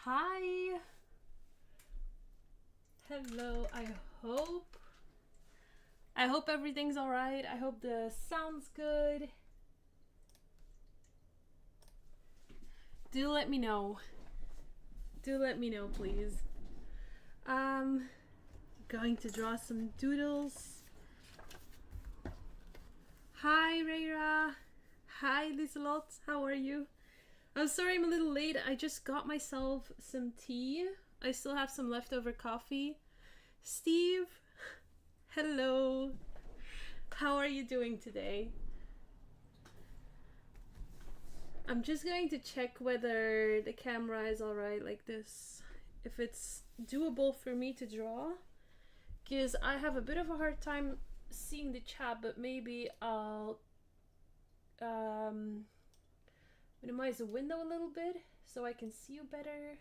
Hi. Hello. I hope everything's all right. I hope the sound's good. Do let me know. Do let me know, please. Going to draw some doodles. Hi, Reira. Hi, Liselot. How are you? I'm sorry I'm a little late. I just got myself some tea. I still have some leftover coffee. Steve, hello. How are you doing today? I'm just going to check whether the camera is alright like this. If it's doable for me to draw. Because I have a bit of a hard time seeing the chat, but maybe I'll minimize the window a little bit so I can see you better.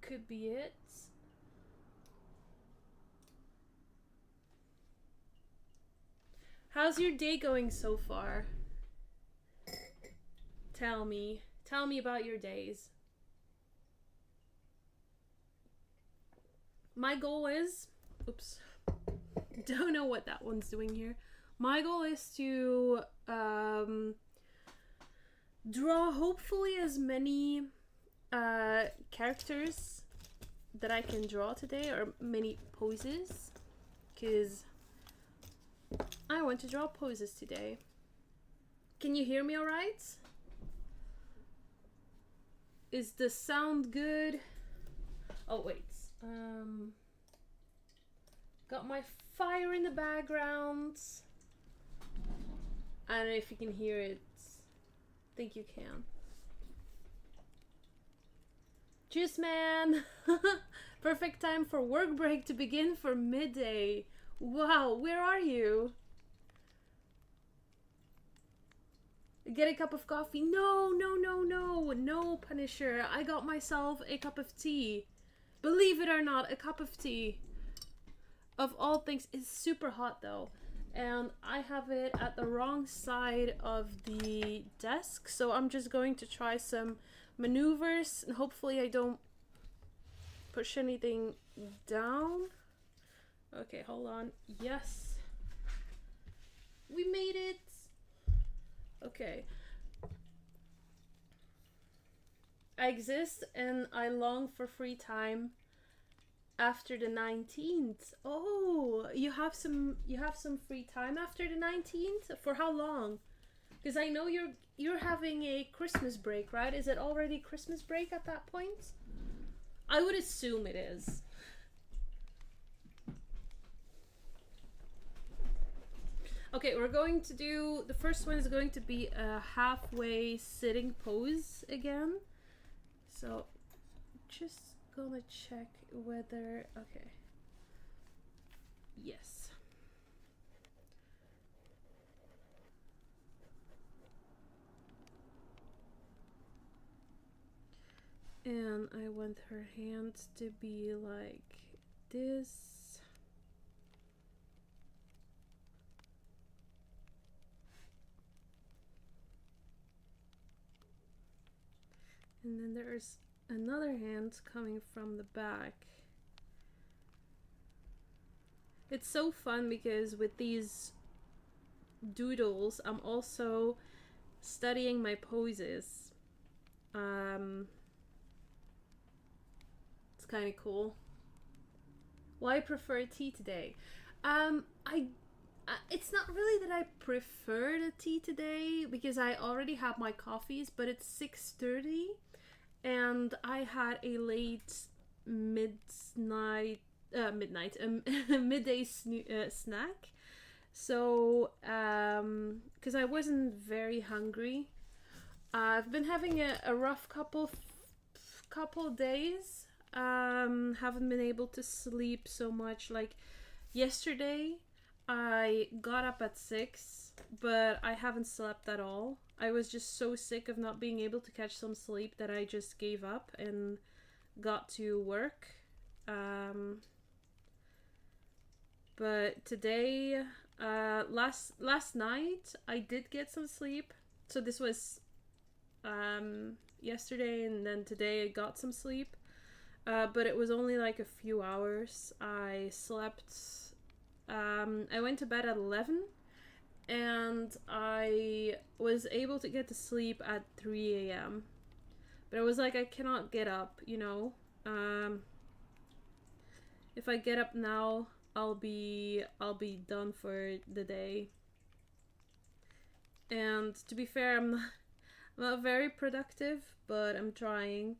Could be it. How's your day going so far? Tell me about your days. My goal is, oops, don't know what that one's doing here. My goal is to draw hopefully as many characters that I can draw today, or many poses, because I want to draw poses today. Can you hear me all right? Is the sound good? Oh wait, got my fire in the background. I don't know if you can hear it. I think you can. Juice man! Perfect time for work break to begin for midday. Wow, where are you? Get a cup of coffee. No, Punisher. I got myself a cup of tea. Believe it or not, a cup of tea. Of all things, it's super hot though. And I have it at the wrong side of the desk. So I'm just going to try some maneuvers. And hopefully I don't push anything down. Okay, hold on. Yes. We made it. Okay. I exist and I long for free time after the 19th. Oh, you have some free time after the 19th? For how long? Because I know you're having a Christmas break, right? Is it already Christmas break at that point? I would assume it is. Okay, we're going to do, the first one is going to be a halfway sitting pose again. So, just gonna check whether, okay. Yes. And I want her hands to be like this. And then there's another hand coming from the back. It's so fun because with these doodles, I'm also studying my poses. It's kind of cool. Why I prefer tea today? It's not really that I prefer the tea today because I already have my coffees, but it's 6:30 and I had a late midday snack. So, because I wasn't very hungry. I've been having a rough couple days. Haven't been able to sleep so much. Like yesterday, I got up at 6, but I haven't slept at all. I was just so sick of not being able to catch some sleep that I just gave up and got to work. But today, last night, I did get some sleep. So this was yesterday, and then today I got some sleep. But it was only like a few hours. I slept. I went to bed at 11, and I was able to get to sleep at 3 a.m. But I was like, I cannot get up, you know? If I get up now, I'll be done for the day. And to be fair, I'm not very productive, but I'm trying.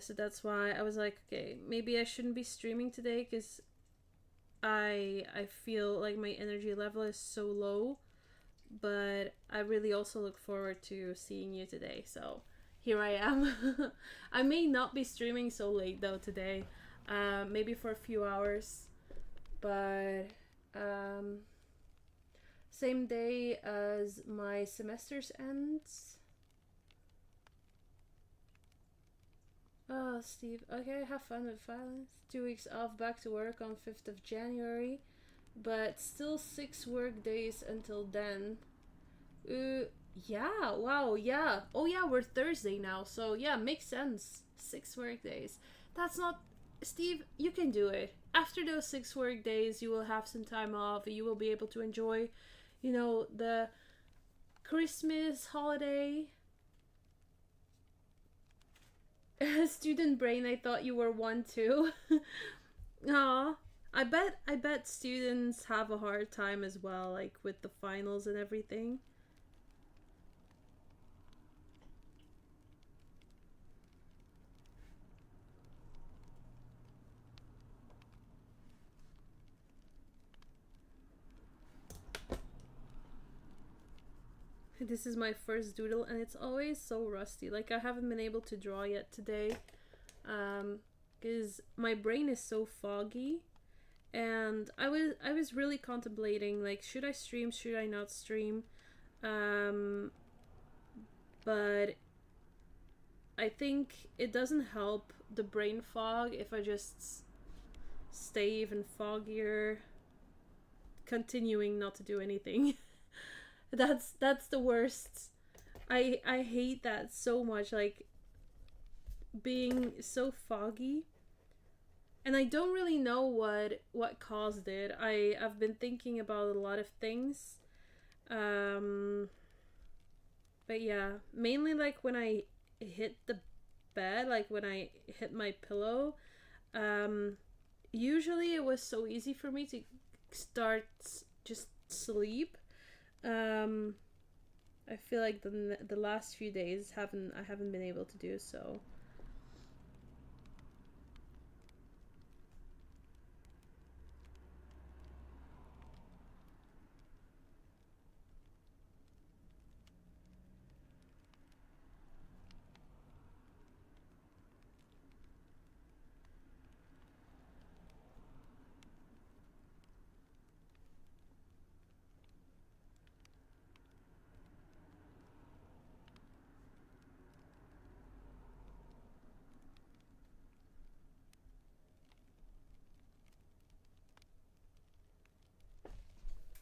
So that's why I was like, okay, maybe I shouldn't be streaming today because I feel like my energy level is so low. But I really also look forward to seeing you today. So here I am. I may not be streaming so late though today. Maybe for a few hours. But same day as my semesters ends. Oh, Steve. Okay, have fun with violence. 2 weeks off, back to work on 5th of January. But still 6 work days until then. Yeah, wow, yeah. Oh yeah, we're Thursday now, so yeah, makes sense. 6 work days. That's not... Steve, you can do it. After those 6 work days, you will have some time off. You will be able to enjoy, you know, the Christmas holiday. Student brain, I thought you were one too. Aw. I bet students have a hard time as well, like with the finals and everything. This is my first doodle and it's always so rusty. Like I haven't been able to draw yet today. Because my brain is so foggy. And I was really contemplating, like, should I stream, should I not stream? But I think it doesn't help the brain fog if I just stay even foggier, continuing not to do anything. That's the worst. I hate that so much, like being so foggy. And I don't really know what caused it. I've been thinking about a lot of things. But yeah, mainly like when I hit the bed, like when I hit my pillow, usually it was so easy for me to start just sleep. I feel like the last few days I haven't been able to do so.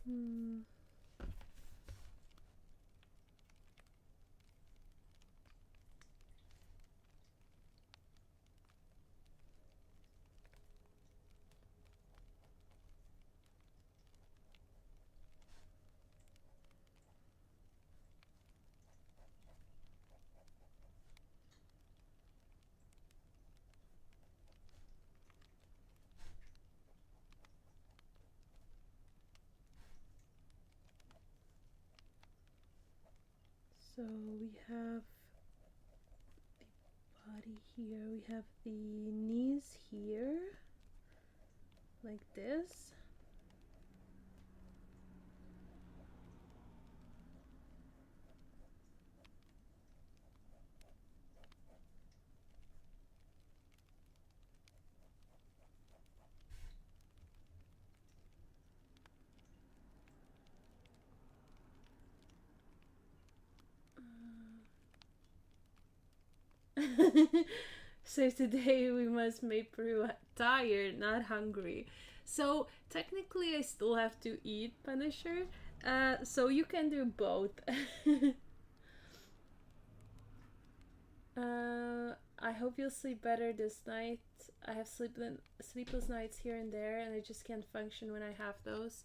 Hmm. So we have the body here, we have the knees here, like this. So today we must make Peru tired, not hungry. So technically I still have to eat Punisher. So you can do both. I hope you'll sleep better this night. I have sleepless nights here and there, and I just can't function when I have those.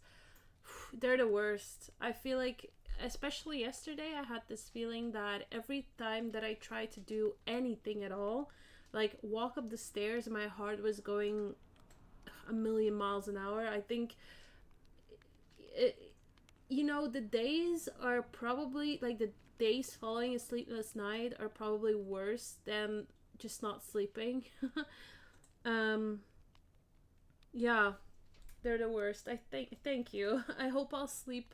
They're the worst. I feel like, especially yesterday, I had this feeling that every time that I tried to do anything at all, like walk up the stairs, my heart was going a million miles an hour. I think, it, the days are probably like the days following a sleepless night are probably worse than just not sleeping. um, yeah, they're the worst. I think. Thank you. I hope I'll sleep.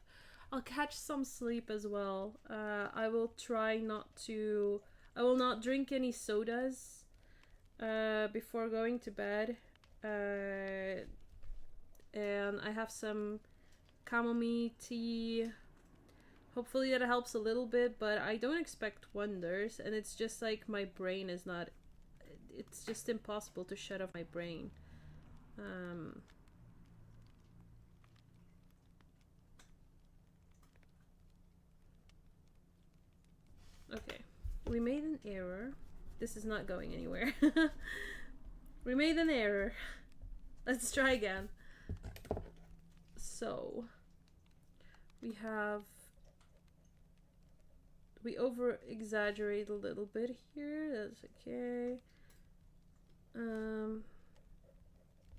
I'll catch some sleep as well. I will try not to. I will not drink any sodas. Before going to bed. And I have some chamomile tea. Hopefully that helps a little bit, but I don't expect wonders. And it's just like my brain is not. It's just impossible to shut off my brain. Okay, we made an error. This is not going anywhere. We made an error. Let's try again. So, we over exaggerate a little bit here. That's okay.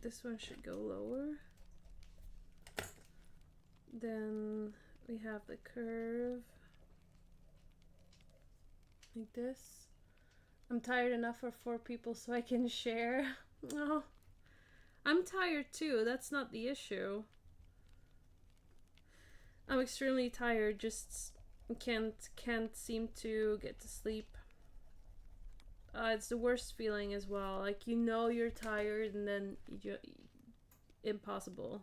This one should go lower. Then we have the curve. Like this. I'm tired enough for 4 people so I can share. Oh, I'm tired too. That's not the issue. I'm extremely tired. Just can't seem to get to sleep. It's the worst feeling as well. Like you're tired and then impossible.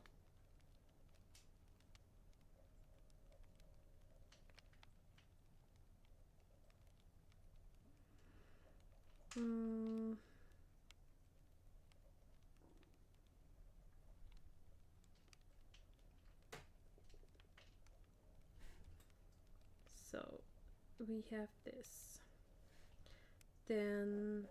So we have this. Then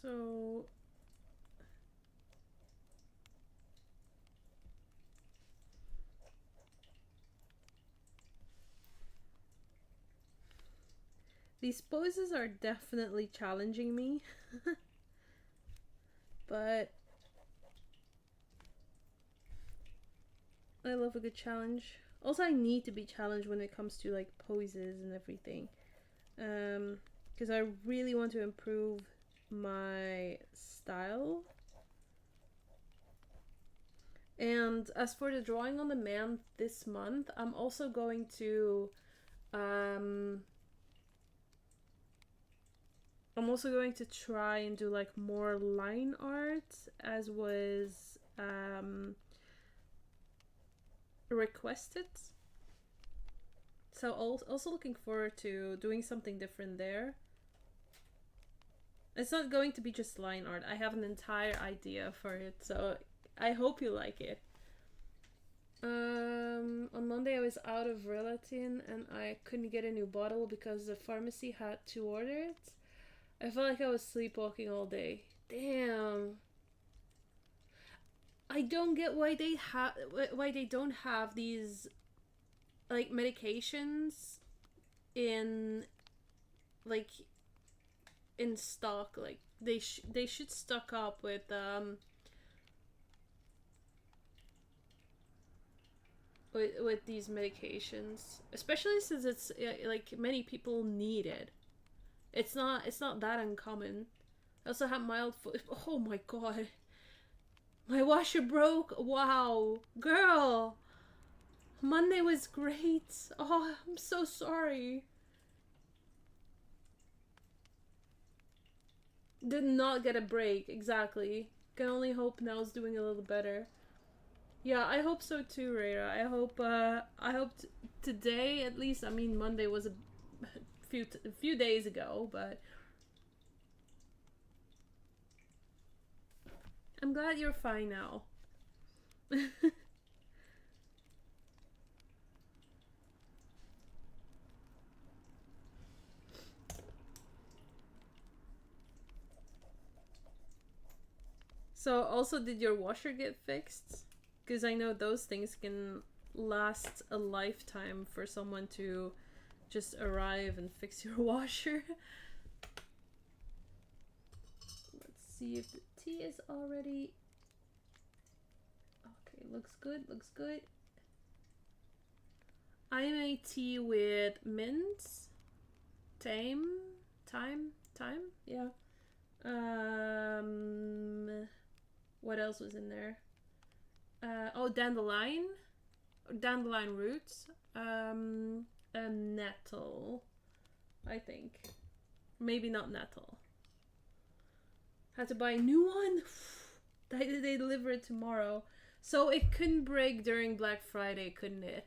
so these poses are definitely challenging me. But I love a good challenge. Also, I need to be challenged when it comes to like poses and everything. Because I really want to improve my style. And as for the drawing on the man this month, I'm also going to try and do like more line art as was requested. So also looking forward to doing something different there. It's not going to be just line art. I have an entire idea for it, so I hope you like it. On Monday I was out of Relatin and I couldn't get a new bottle because the pharmacy had to order it. I felt like I was sleepwalking all day. Damn. I don't get why they don't have these like medications in like in stock. Like they should stock up with these medications, especially since it's like many people need it. It's not that uncommon. I also have mild foot. Oh my god. My washer broke. Wow. Girl. Monday was great. Oh, I'm so sorry. Did not get a break. Exactly. Can only hope Nell's doing a little better. Yeah, I hope so too, Rhea. I hope today, at least, I mean, Monday was a few days ago, but I'm glad you're fine now. So, also, did your washer get fixed? Because I know those things can last a lifetime for someone to just arrive and fix your washer. Let's see if the tea is already... Okay, looks good, looks good. I made tea with mint, thyme, yeah. What else was in there? Oh, dandelion roots, and nettle, I think. Maybe not nettle. Had to buy a new one. They deliver it tomorrow, so it couldn't break during Black Friday, couldn't it?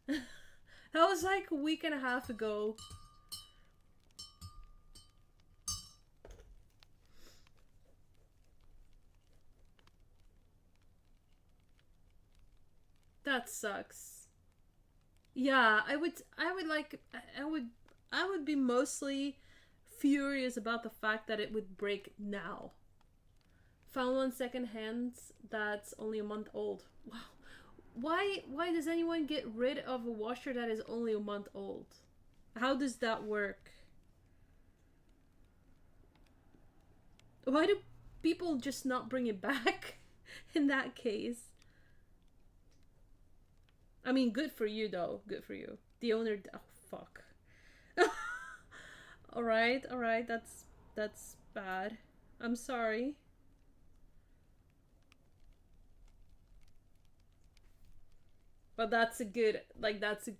That was like a week and a half ago. That sucks. Yeah, I would be mostly furious about the fact that it would break now. Found one second hand that's only a month old. Wow. Why does anyone get rid of a washer that is only a month old? How does that work? Why do people just not bring it back in that case? I mean, good for you though. Good for you. The owner... Oh, fuck. Alright, that's bad. I'm sorry. But that's a good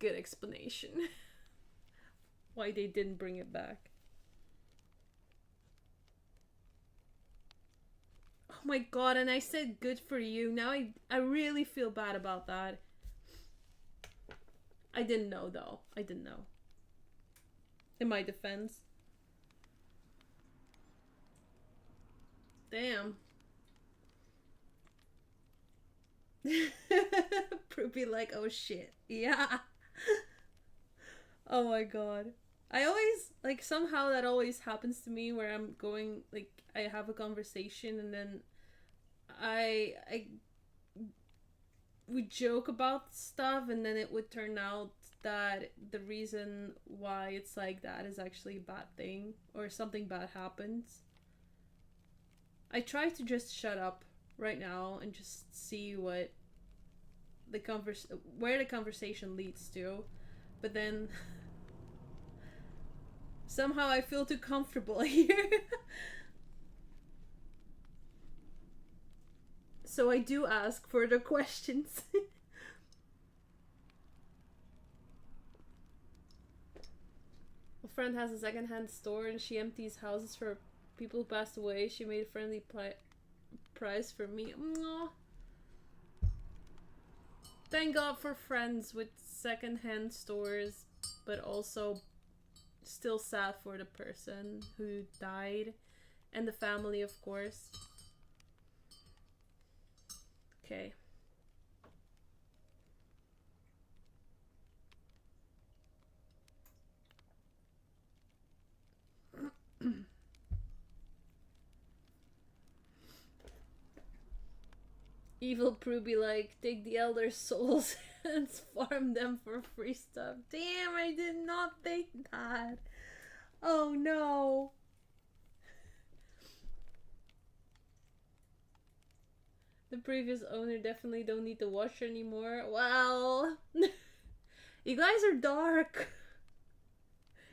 explanation. Why they didn't bring it back. Oh my god, and I said good for you. Now I really feel bad about that. I didn't know though. I didn't know. In my defense. Damn. Be like, oh shit. Yeah. Oh my god. I always, like, somehow that always happens to me where I'm going, like, I have a conversation and then we joke about stuff and then it would turn out that the reason why it's like that is actually a bad thing or something bad happens. I try to just shut up right now and just see what where the conversation leads to, but then somehow I feel too comfortable here. So I do ask further questions. A friend has a secondhand store and she empties houses for people who passed away. She made a friendly price for me. Aww. Thank God for friends with secondhand stores, but also still sad for the person who died and the family, of course. Okay. Evil Prue be like, take the elder souls and farm them for free stuff. Damn, I did not think that. Oh no. The previous owner definitely don't need the washer anymore. Well, you guys are dark.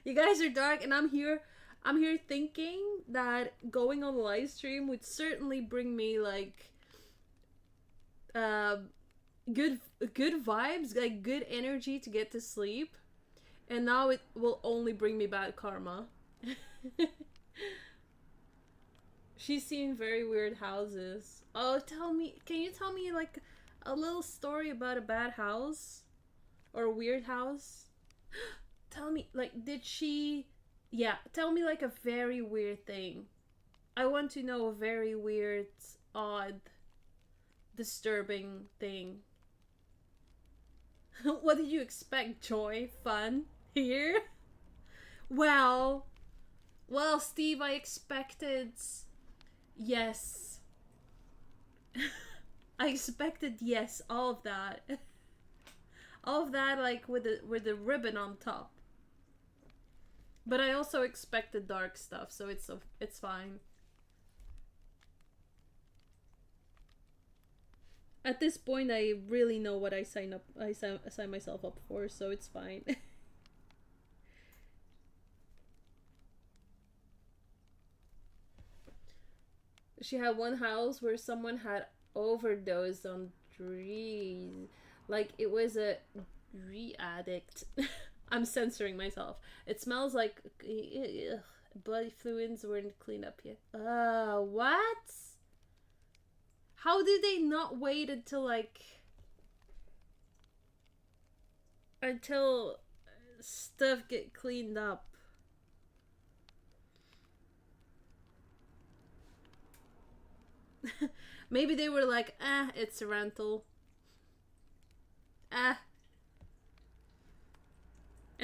You guys are dark and I'm here I'm here thinking that going on a live stream would certainly bring me like uh, good good vibes, like good energy to get to sleep. And now it will only bring me bad karma. She's seen very weird houses. Oh, can you tell me like a little story about a bad house or a weird house? Tell me, like, did she. Yeah, tell me like a very weird thing. I want to know a very weird, odd, disturbing thing. What did you expect? Joy? Fun? Here? Well, well, Steve, I expected. Yes. I expected, yes, all of that. All of that, like, with the ribbon on top. But I also expected dark stuff, so it's fine. At this point, I really know what I sign myself up for, so it's fine. She had one house where someone had overdosed on trees. Like it was a tree addict. I'm censoring myself. It smells like ugh, bloody fluids weren't cleaned up yet. What? How did they not wait until like until stuff get cleaned up? Maybe they were like, it's a rental. And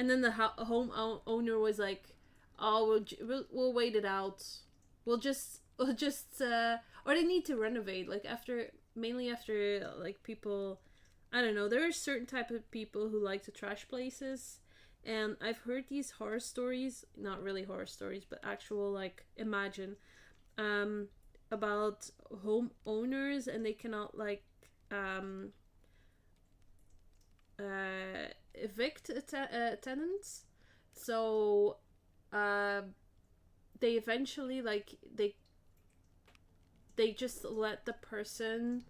then the home owner was like, oh, we'll wait it out. We'll just, or they need to renovate. Like mainly after like people, I don't know. There are certain type of people who like to trash places. And I've heard these horror stories, not really horror stories, but actual like imagine, about homeowners and they cannot like evict tenants, so they eventually like they just let the person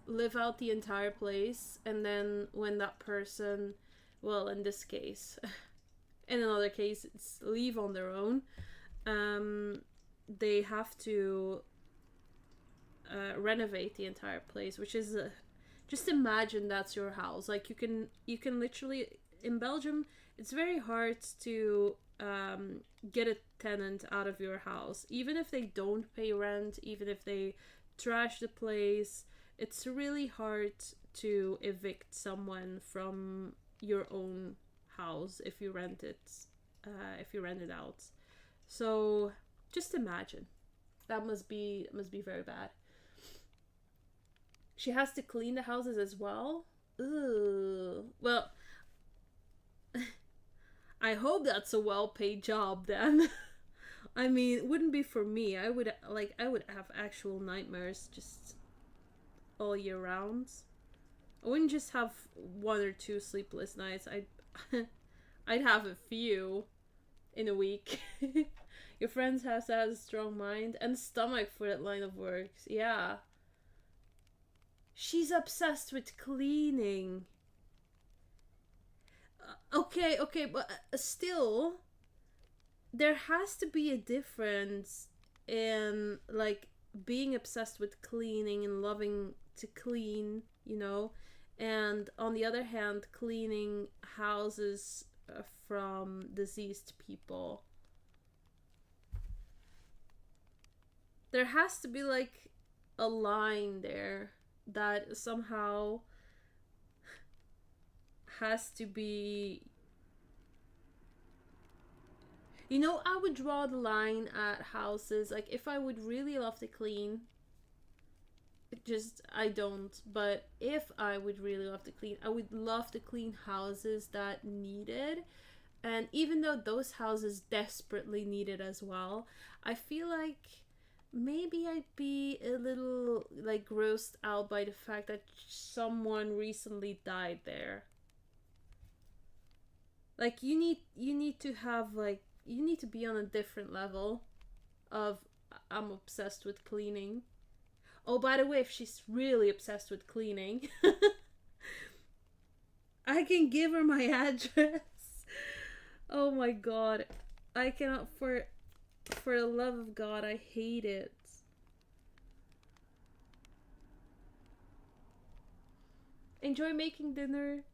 live out the entire place, and then when that person, well, in this case, in another case it's leave on their own, they have to renovate the entire place, which is just imagine that's your house. Like you can literally, in Belgium it's very hard to get a tenant out of your house, even if they don't pay rent, even if they trash the place. It's really hard to evict someone from your own house if you rent it out. So just imagine. That must be very bad. She has to clean the houses as well. Ooh. Well, I hope that's a well-paid job then. I mean, it wouldn't be for me. I would have actual nightmares just all year round. I wouldn't just have one or two sleepless nights. I'd have a few in a week. Your friend's house has a strong mind and stomach for that line of work. Yeah. She's obsessed with cleaning. Okay, but still, there has to be a difference in like being obsessed with cleaning and loving to clean, you know, and on the other hand, cleaning houses from deceased people. There has to be like a line there that somehow has to be, you know, I would draw the line at houses. Like if I would really love to clean, just I don't, but if I would really love to clean, I would love to clean houses that needed. And even though those houses desperately need it as well, I feel like maybe I'd be a little like grossed out by the fact that someone recently died there. Like you need to have like you need to be on a different level of I'm obsessed with cleaning. Oh, by the way, if she's really obsessed with cleaning, I can give her my address. Oh my god. I cannot, for the love of God, I hate it. Enjoy making dinner.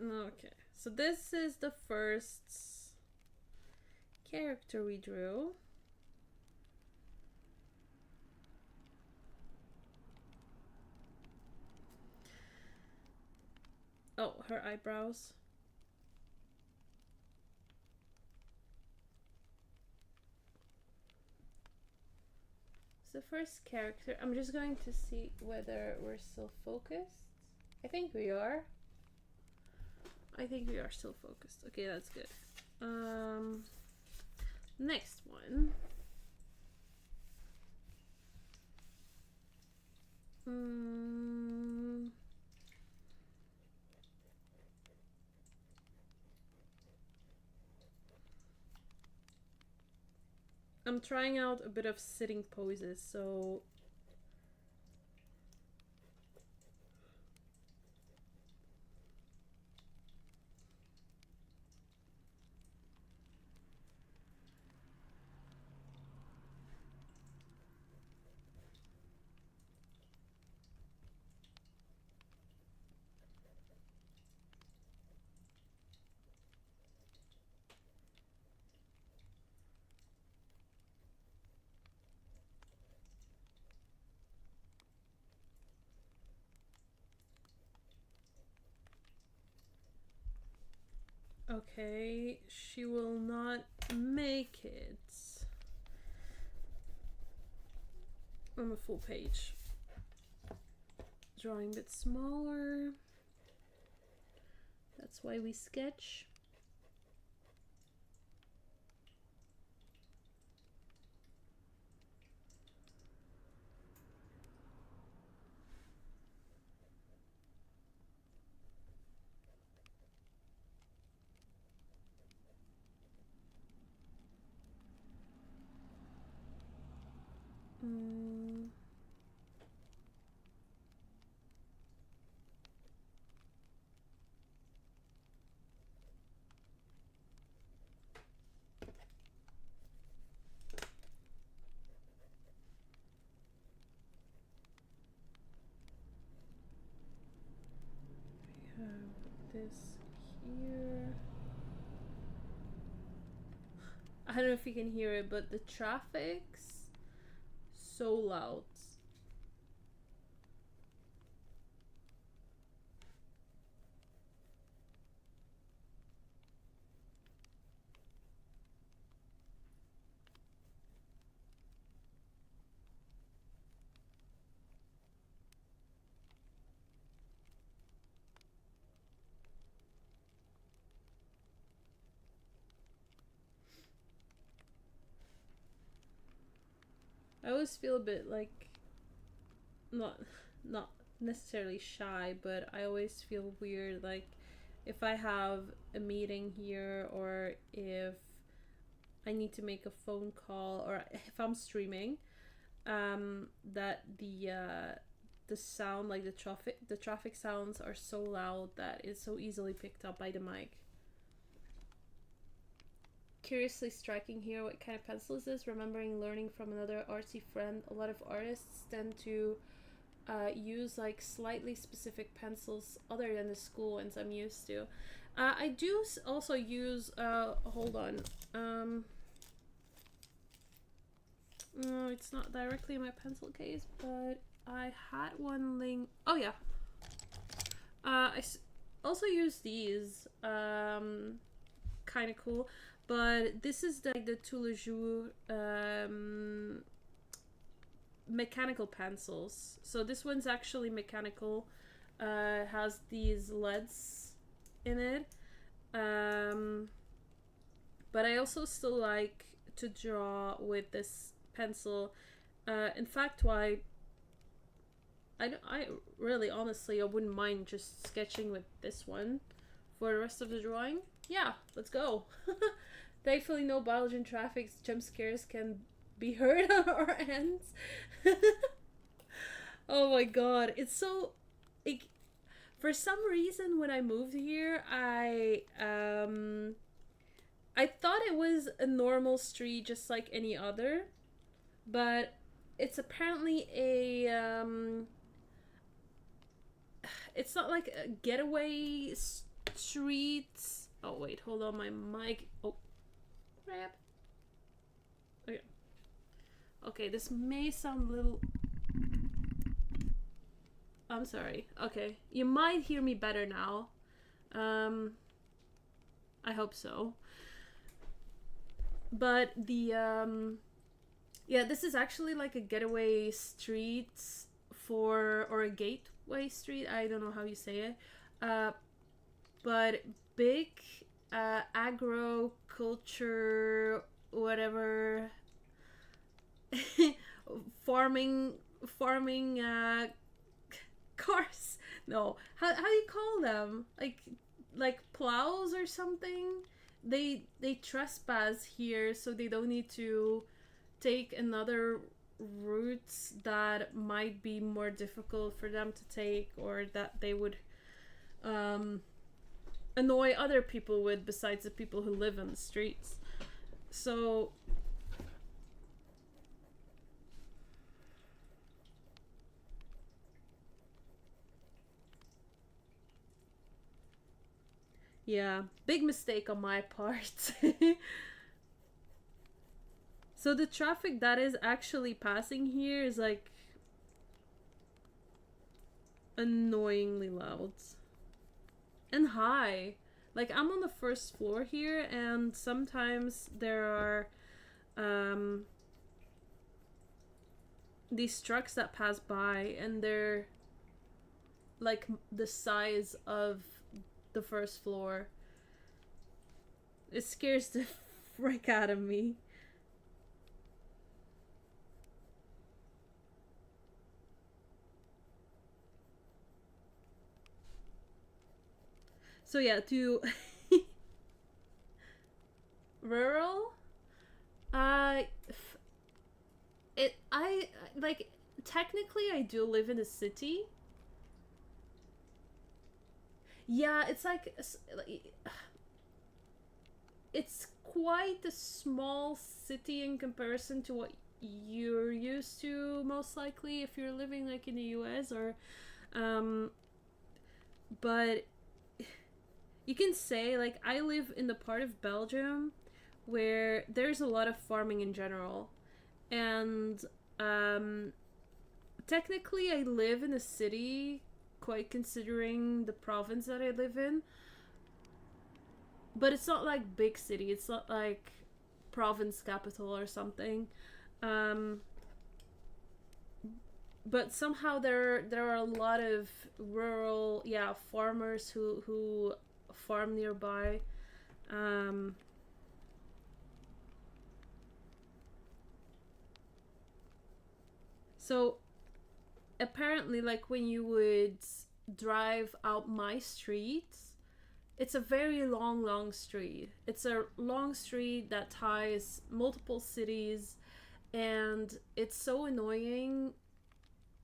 Okay, so this is the first character we drew. Oh, her eyebrows. So the first character, I'm just going to see whether we're still focused. I think we are. I think we are still focused. Okay, that's good. Next one. I'm trying out a bit of sitting poses, so okay, she will not make it on a full page. Drawing a bit smaller. That's why we sketch. We have this here. I don't know if you can hear it, but the traffic's so loud. I always feel a bit like not necessarily shy, but I always feel weird like if I have a meeting here or if I need to make a phone call or if I'm streaming, that the sound, like the traffic sounds are so loud that it's so easily picked up by the mic. Curiously striking here, what kind of pencil is this? Remembering learning from another artsy friend, a lot of artists tend to use like slightly specific pencils other than the school ones I'm used to. I do also use, hold on, no, it's not directly in my pencil case, but I had one link. Oh yeah, I also use these, kind of cool. But this is the Tous les Jours mechanical pencils. So this one's actually mechanical. Has these LEDs in it. But I also still like to draw with this pencil. In fact, why I really honestly I wouldn't mind just sketching with this one for the rest of the drawing. Yeah, let's go. Thankfully, no Belgian traffic jump scares can be heard on our ends. Oh my god, it's so. It, for some reason, when I moved here, I thought it was a normal street, just like any other, but it's apparently a it's not like a getaway street. Oh wait, hold on, my mic. Oh, crap. Okay. Okay, this may sound a little. I'm sorry. Okay, you might hear me better now. I hope so. But the yeah, this is actually like a getaway street for, or a gateway street. I don't know how you say it. But big agriculture, whatever, farming cars. No, how do you call them? Like plows or something. They trespass here, so they don't need to take another routes that might be more difficult for them to take, or that they would annoy other people with, besides the people who live on the streets. So yeah, big mistake on my part. So the traffic that is actually passing here is like annoyingly loud and high. Like, I'm on the first floor here, and sometimes there are these trucks that pass by, and they're like the size of the first floor. It scares the frick out of me. So yeah, to rural, I like, technically I do live in a city. Yeah, it's like it's quite a small city in comparison to what you're used to, most likely, if you're living like in the US, or but you can say, like, I live in the part of Belgium where there's a lot of farming in general, and technically I live in a city, quite considering the province that I live in, but it's not like big city. It's not like province capital or something. But somehow there are a lot of rural, yeah, farmers who farm nearby. So apparently, like, when you would drive out my street, it's a very long street. It's a long street that ties multiple cities, and it's so annoying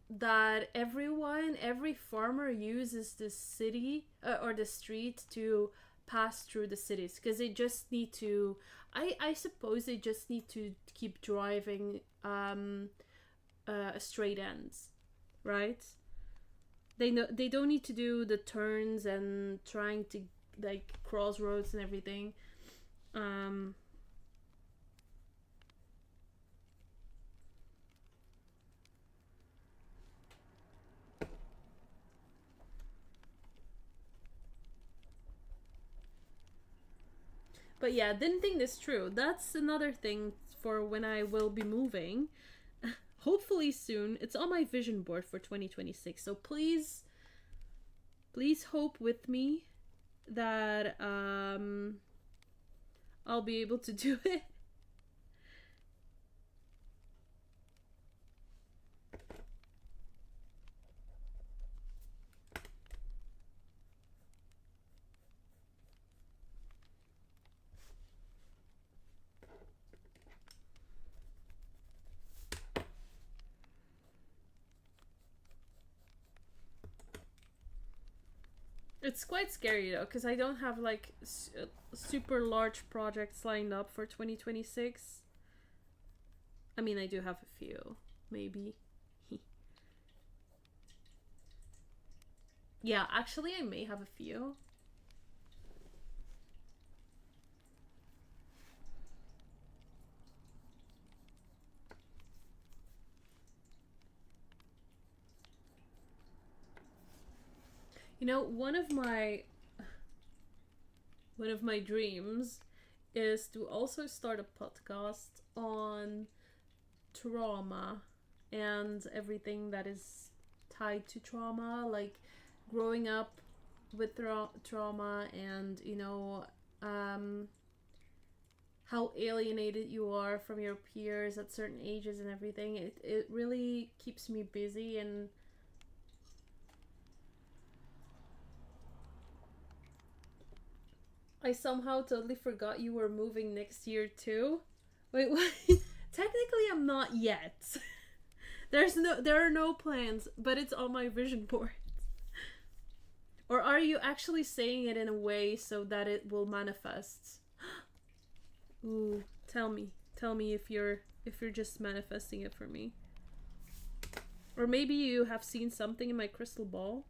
that every farmer uses this city or the street to pass through the cities, because they just need to. I suppose they just need to keep driving straight ends, right? They don't need to do the turns and trying to, like, crossroads and everything. But yeah, didn't think this through. That's another thing for when I will be moving. Hopefully soon. It's on my vision board for 2026. So please hope with me that I'll be able to do it. It's quite scary though, because I don't have like super large projects lined up for 2026. I mean, I do have a few, maybe. Yeah, actually, I may have a few. You know, one of my dreams is to also start a podcast on trauma and everything that is tied to trauma, like growing up with trauma, and um, how alienated you are from your peers at certain ages and everything. It really keeps me busy. And I somehow totally forgot you were moving next year too. Wait, what? Technically, I'm not yet. There are no plans, but it's on my vision board. Or are you actually saying it in a way so that it will manifest? Ooh, tell me if you're just manifesting it for me. Or maybe you have seen something in my crystal ball.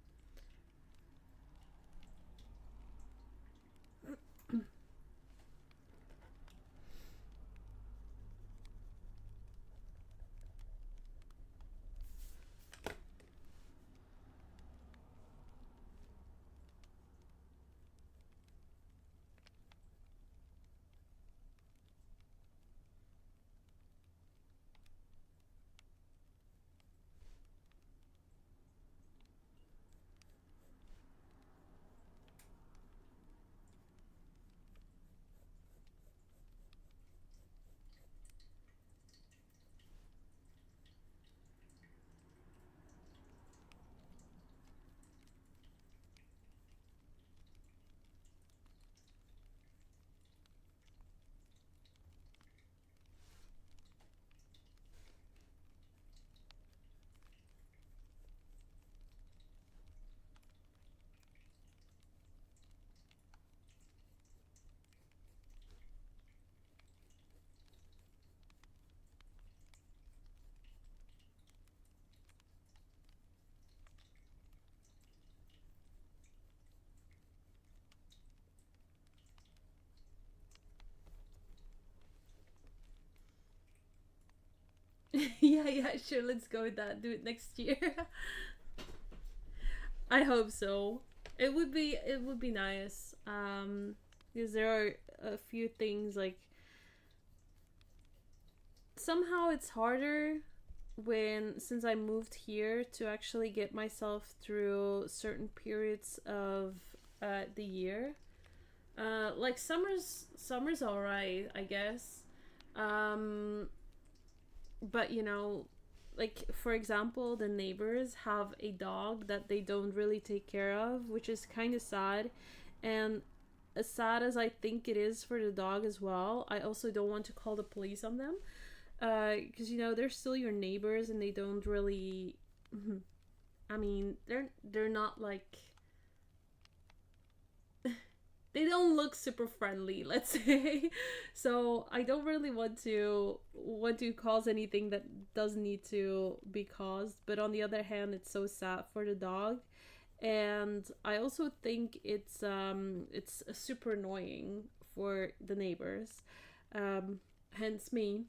Yeah, sure. Let's go with that. Do it next year. I hope so. It would be nice. Because there are a few things like somehow it's harder when since I moved here to actually get myself through certain periods of the year. Like summer's alright, I guess. Um, but like for example, the neighbors have a dog that they don't really take care of, which is kind of sad. And as sad as I think it is for the dog as well, I also don't want to call the police on them, because they're still your neighbors and they don't really. I mean, they're not like they don't look super friendly, let's say. So I don't really want to cause anything that doesn't need to be caused. But on the other hand, it's so sad for the dog, and I also think it's super annoying for the neighbors, hence me,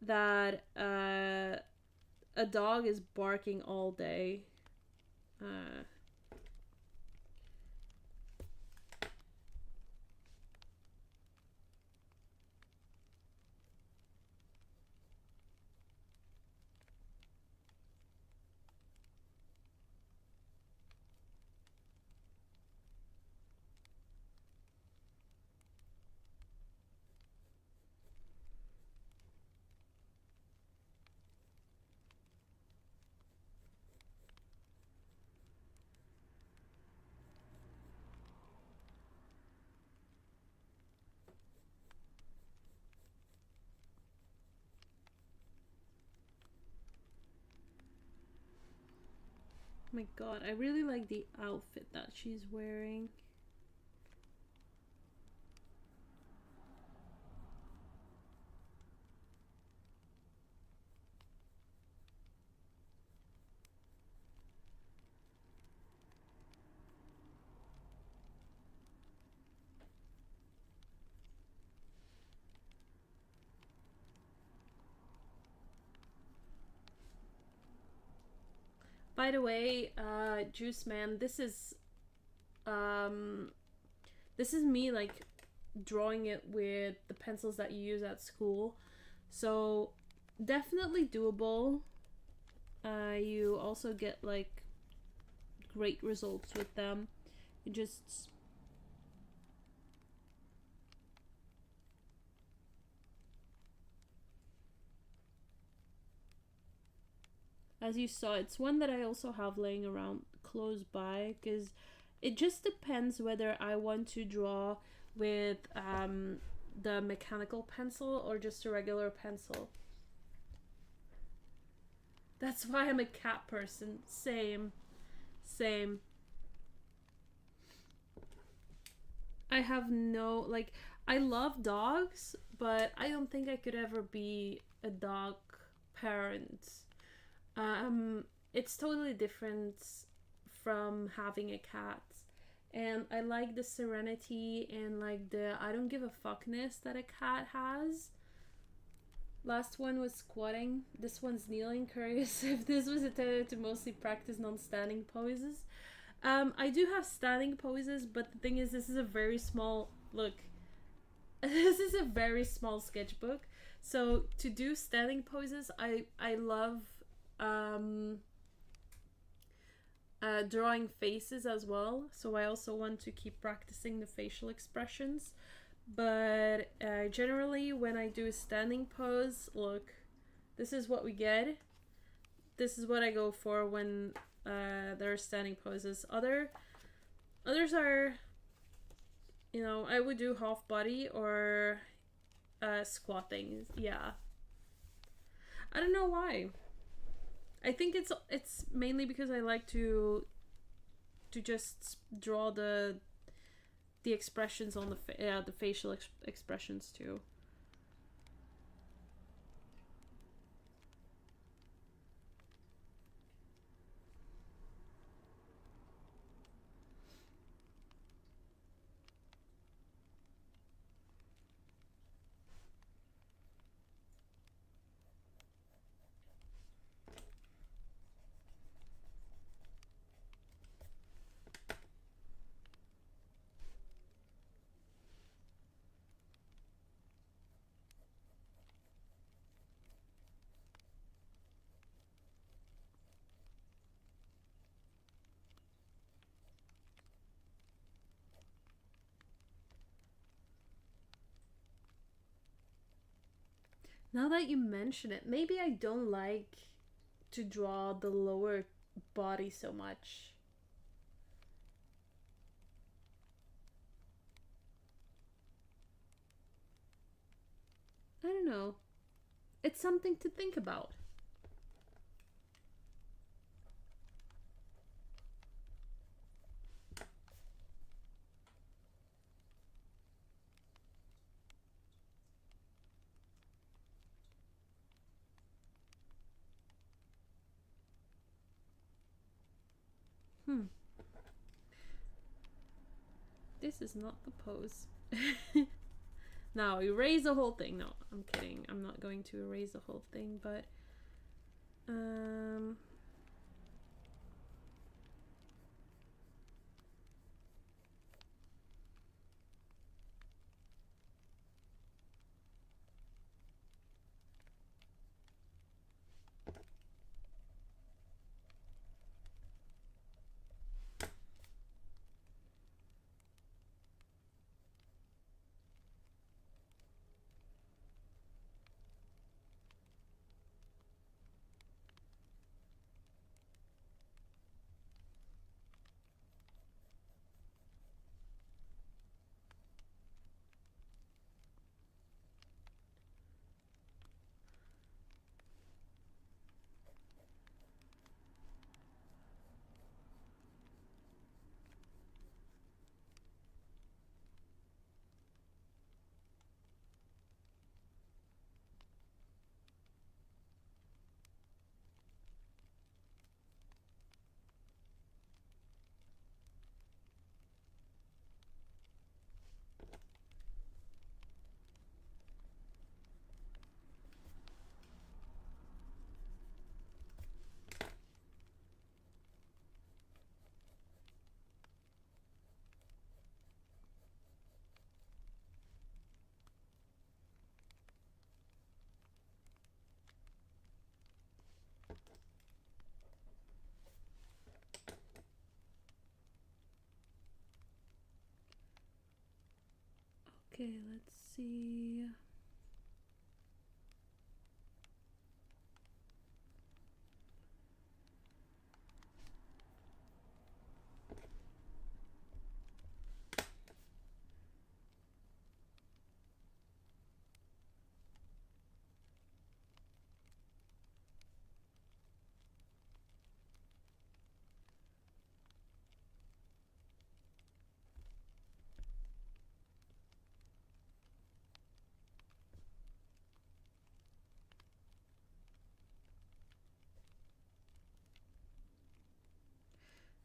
that a dog is barking all day. Uh, My god, I really like the outfit that she's wearing. By the way, Juice Man, um this is me like drawing it with the pencils that you use at school. So definitely doable. You also get like great results with them. You just as you saw, it's one that I also have laying around close by because it just depends whether I want to draw with the mechanical pencil or just a regular pencil. That's why I'm a cat person. Same. Same. I have no, like, I love dogs, but I don't think I could ever be a dog parent. Um, it's totally different from having a cat. And I like the serenity and like the I don't give a fuckness that a cat has. Last one was squatting. This one's kneeling. Curious if this was intended to mostly practice non-standing poses. I do have standing poses, but the thing is, this is a very small look. This is a very small sketchbook, so to do standing poses, I love um, drawing faces as well. So I also want to keep practicing the facial expressions. But generally, when I do a standing pose, look, this is what we get. This is what I go for when there are standing poses. Others are, you know, I would do half body or squatting. Yeah, I don't know why. I think it's mainly because I like to just draw the expressions on the facial expressions too. Now that you mention it, maybe I don't like to draw the lower body so much. I don't know. It's something to think about. Hmm. This is not the pose. Now erase the whole thing. No, I'm kidding. I'm not going to erase the whole thing, but um Okay, let's see.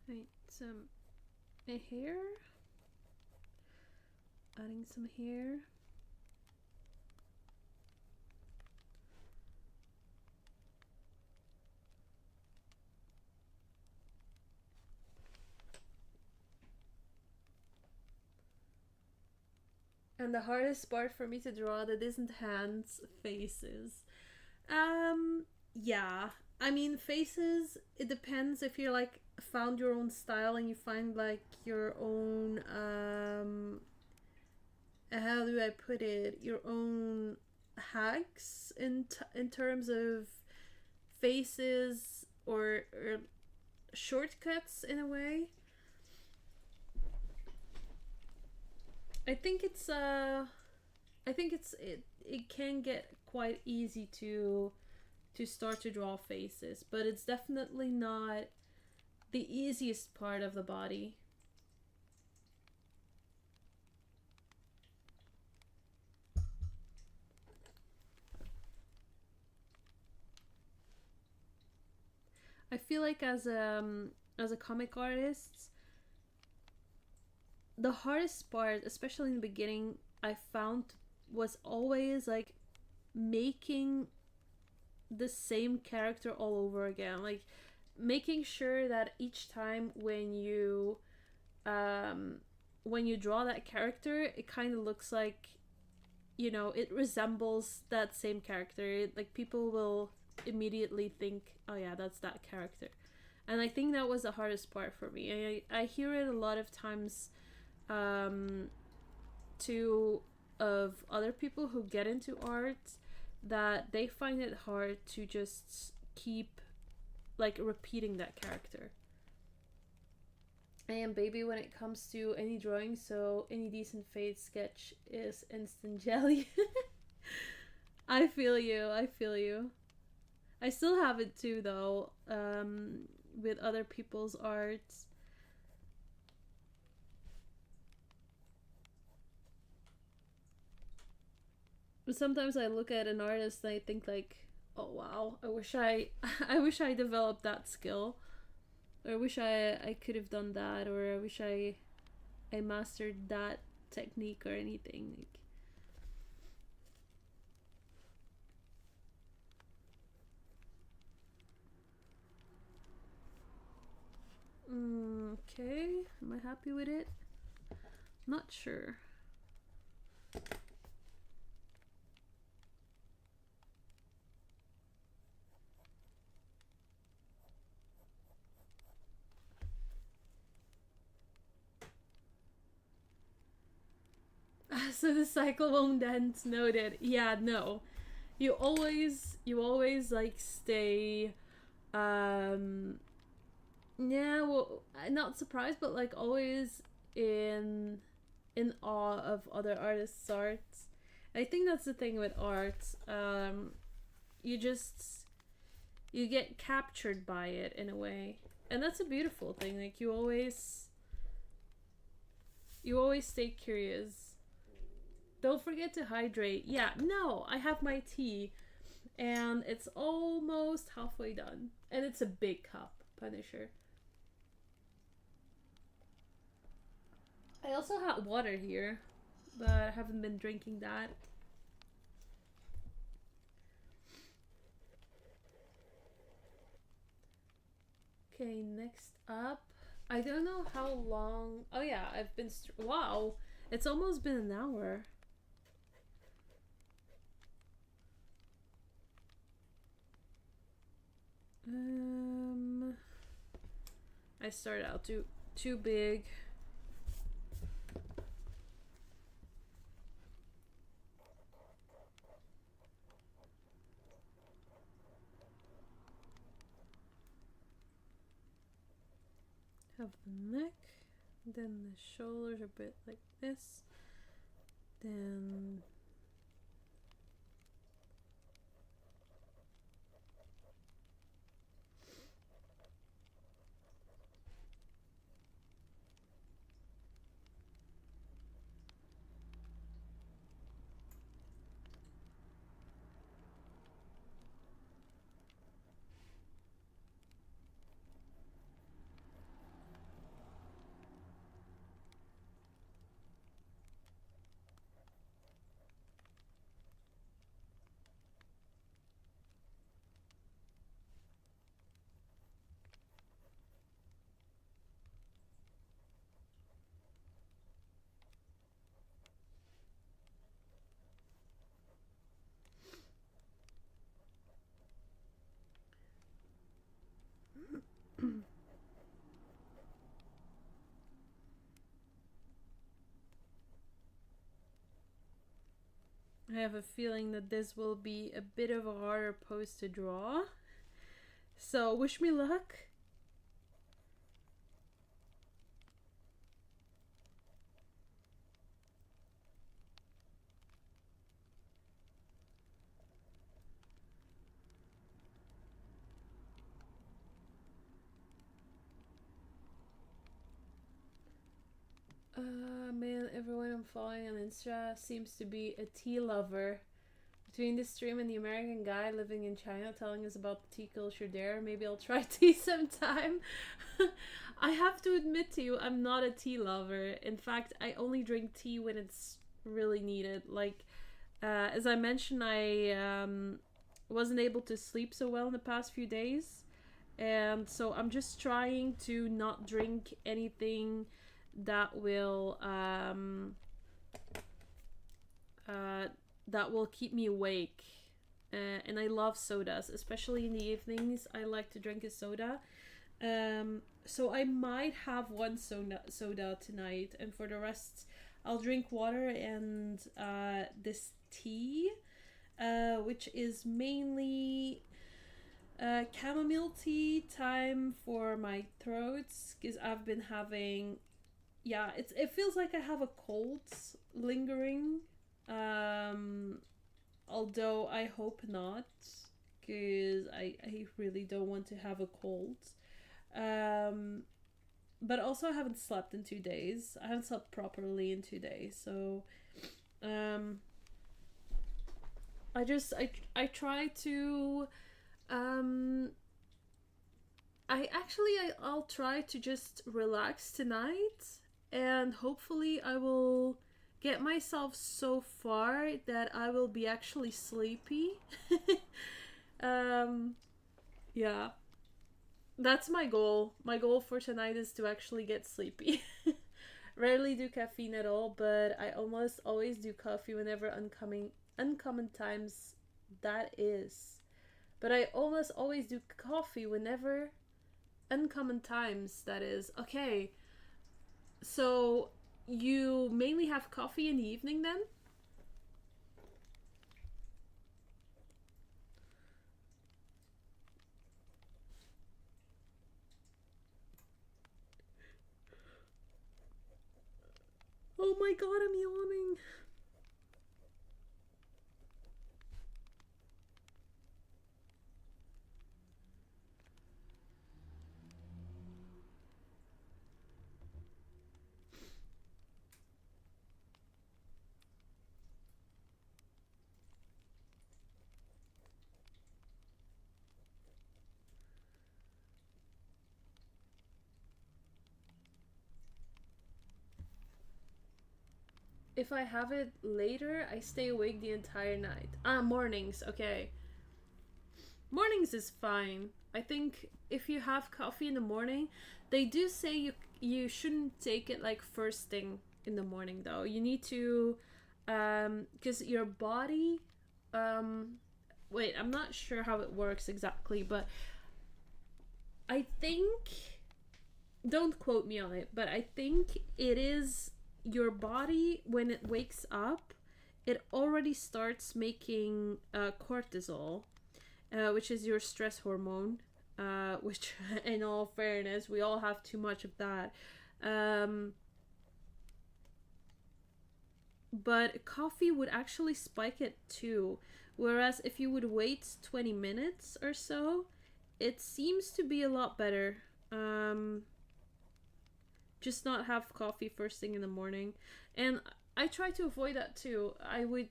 Right, some hair. Adding some hair. And the hardest part for me to draw that isn't hands, faces. Yeah. I mean, faces, it depends if you're like found your own style and you find like your own, how do I put it? Your own hacks in terms of faces or shortcuts in a way. I think it's it can get quite easy to start to draw faces, but it's definitely not the easiest part of the body. I feel like as a comic artist, the hardest part, especially in the beginning, I found was always like making the same character all over again. Like making sure that each time um when you draw that character, it kind of looks like, you know, it resembles that same character. Like people will immediately think, oh yeah, that's that character. And I think that was the hardest part for me. I hear it a lot of times, um, to of other people who get into art, that they find it hard to just keep like repeating that character. I am baby when it comes to any drawing, so any decent fade sketch is instant jelly. I feel you. I feel you. I still have it too, though, with other people's art. But sometimes I look at an artist and I think like, oh wow, I wish I, I wish I developed that skill, or I wish I could have done that, or I wish I mastered that technique or anything. Like, okay, am I happy with it? Not sure. So the cycle won't end. Noted. Yeah, no. You always like stay, um yeah, well, I'm not surprised, but like always in in awe of other artists' art. I think that's the thing with art. You just you get captured by it in a way, and that's a beautiful thing. Like you always stay curious. Don't forget to hydrate. Yeah, no, I have my tea, and it's almost halfway done, and it's a big cup, Punisher. I also have water here, but I haven't been drinking that. Okay, next up. I don't know how long. Oh yeah, I've been. Wow, it's almost been an hour. Um, I started out too big. of the neck, then the shoulders a bit like this, then I have a feeling that this will be a bit of a harder pose to draw. So wish me luck. Man, everyone I'm following on Insta seems to be a tea lover. Between this stream and the American guy living in China telling us about the tea culture there, maybe I'll try tea sometime. I have to admit to you, I'm not a tea lover. In fact, I only drink tea when it's really needed. Like, as I mentioned, I wasn't able to sleep so well in the past few days. And so I'm just trying to not drink anything that will keep me awake, and I love sodas, especially in the evenings. I like to drink a soda, so I might have one soda tonight, and for the rest I'll drink water and this tea, which is mainly chamomile tea, time for my throats, because I've been having, yeah, it feels like I have a cold lingering, although I hope not, because I really don't want to have a cold. But also I haven't slept in 2 days. I haven't slept properly in 2 days, so I try to I'll try to just relax tonight, and hopefully I will get myself so far that I will be actually sleepy. Yeah. That's my goal. My goal for tonight is to actually get sleepy. Rarely do caffeine at all, but I almost always do coffee whenever uncommon times that is. But I almost always do coffee whenever uncommon times that is. Okay. So you mainly have coffee in the evening then? Oh my god, I'm yawning. If I have it later, I stay awake the entire night. Mornings, okay. Mornings is fine. I think if you have coffee in the morning, they do say you shouldn't take it like first thing in the morning though. You need to, because your body, wait, I'm not sure how it works exactly, but I think, don't quote me on it, but I think it is your body, when it wakes up, it already starts making cortisol, which is your stress hormone. which, in all fairness, we all have too much of that. Um, but coffee would actually spike it too. Whereas if you would wait 20 minutes or so, it seems to be a lot better. Just not have coffee first thing in the morning. And I try to avoid that too. I would,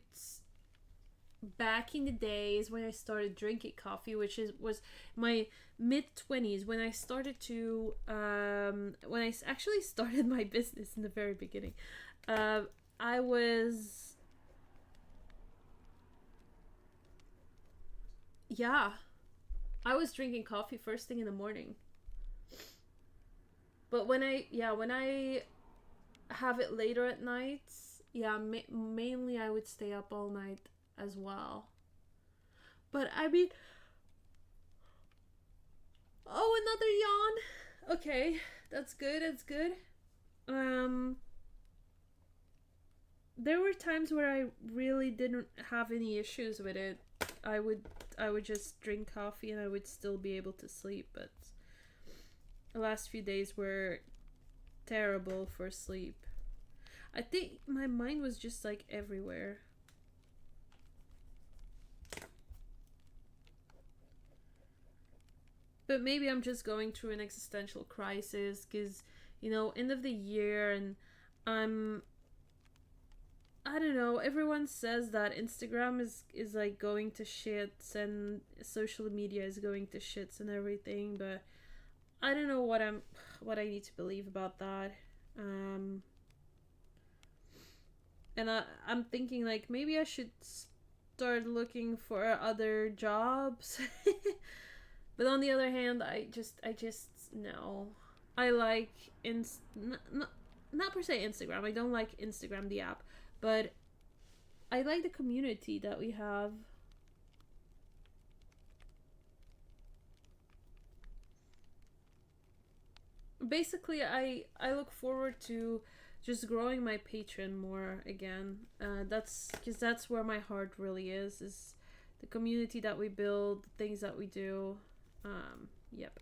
back in the days when I started drinking coffee, which was my mid 20s, when I started to when I actually started my business in the very beginning. I was, yeah, I was drinking coffee first thing in the morning. But when I have it later at night, yeah, mainly I would stay up all night as well. But I mean, oh, another yawn. Okay, that's good. That's good. Um, there were times where I really didn't have any issues with it. I would I would just drink coffee and I would still be able to sleep, but the last few days were terrible for sleep. I think my mind was just like everywhere. But maybe I'm just going through an existential crisis because, end of the year, and I'm I don't know. Everyone says that Instagram is like going to shits and social media is going to shits and everything, but I don't know what I need to believe about that. Um, and I'm thinking like maybe I should start looking for other jobs. But on the other hand, I just no. I like not per se Instagram. I don't like Instagram the app, but I like the community that we have. Basically, I look forward to just growing my Patreon more again. That's because that's where my heart really is the community that we build, the things that we do. Yep.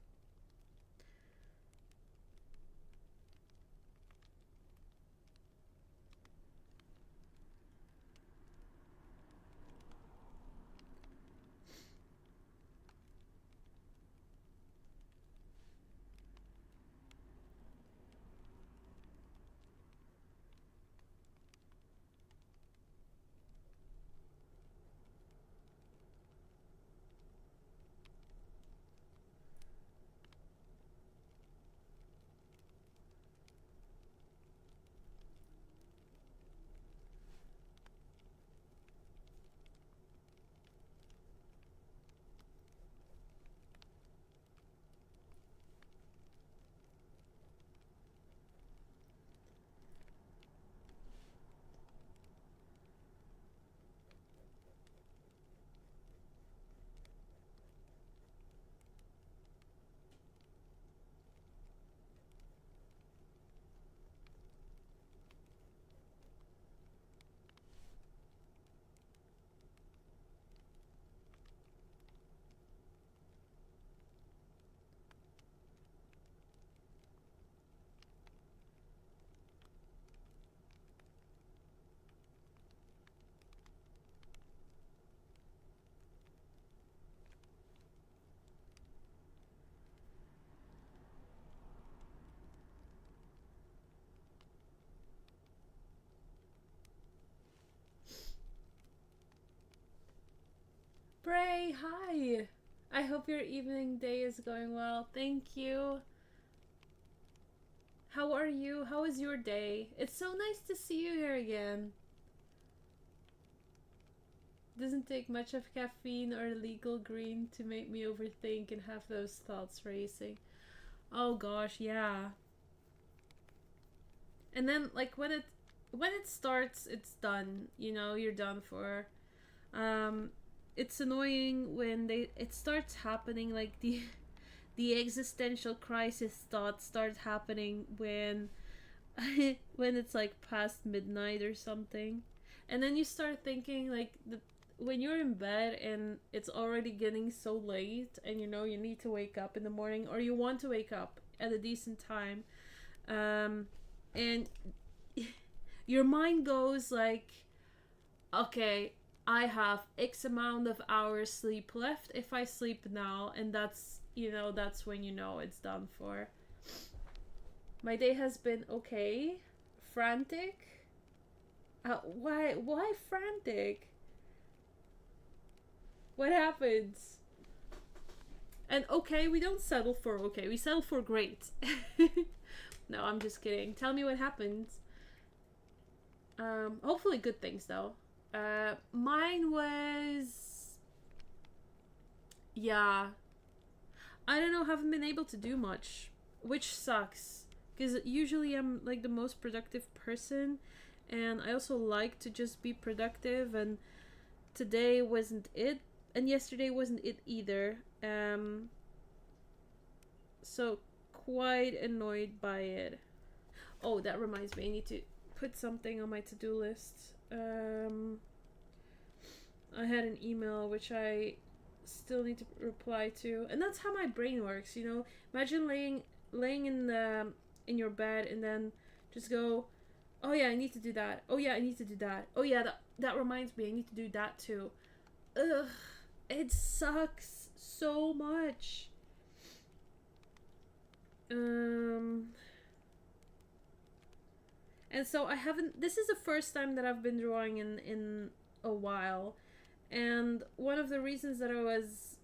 Bray, hi. I hope your evening day is going well. Thank you. How are you? How is your day? It's so nice to see you here again. Doesn't take much of caffeine or legal green to make me overthink and have those thoughts racing. Oh gosh, yeah. And then like when it starts, it's done. You're done for. Um it's annoying when it starts happening like the existential crisis thoughts start happening when when it's like past midnight or something. And then you start thinking like when you're in bed and it's already getting so late and you know you need to wake up in the morning or you want to wake up at a decent time, and your mind goes like, okay, I have X amount of hours sleep left if I sleep now, and that's, you know, that's when you know it's done for. My day has been okay. Frantic. Why frantic? What happens? And okay, we don't settle for okay, we settle for great. No, I'm just kidding. Tell me what happens. Hopefully good things though. Mine was, yeah, I don't know, haven't been able to do much, which sucks because usually I'm like the most productive person, and I also like to just be productive, and today wasn't it, and yesterday wasn't it either. So quite annoyed by it. Oh, that reminds me, I need to put something on my to-do list. I had an email which I still need to reply to, and that's how my brain works, you know. Imagine laying in your bed and then just go, oh yeah, I need to do that. Oh yeah, I need to do that. Oh yeah, that reminds me, I need to do that too. Ugh, it sucks so much. And so I haven't, this is the first time that I've been drawing in a while, and one of the reasons that I was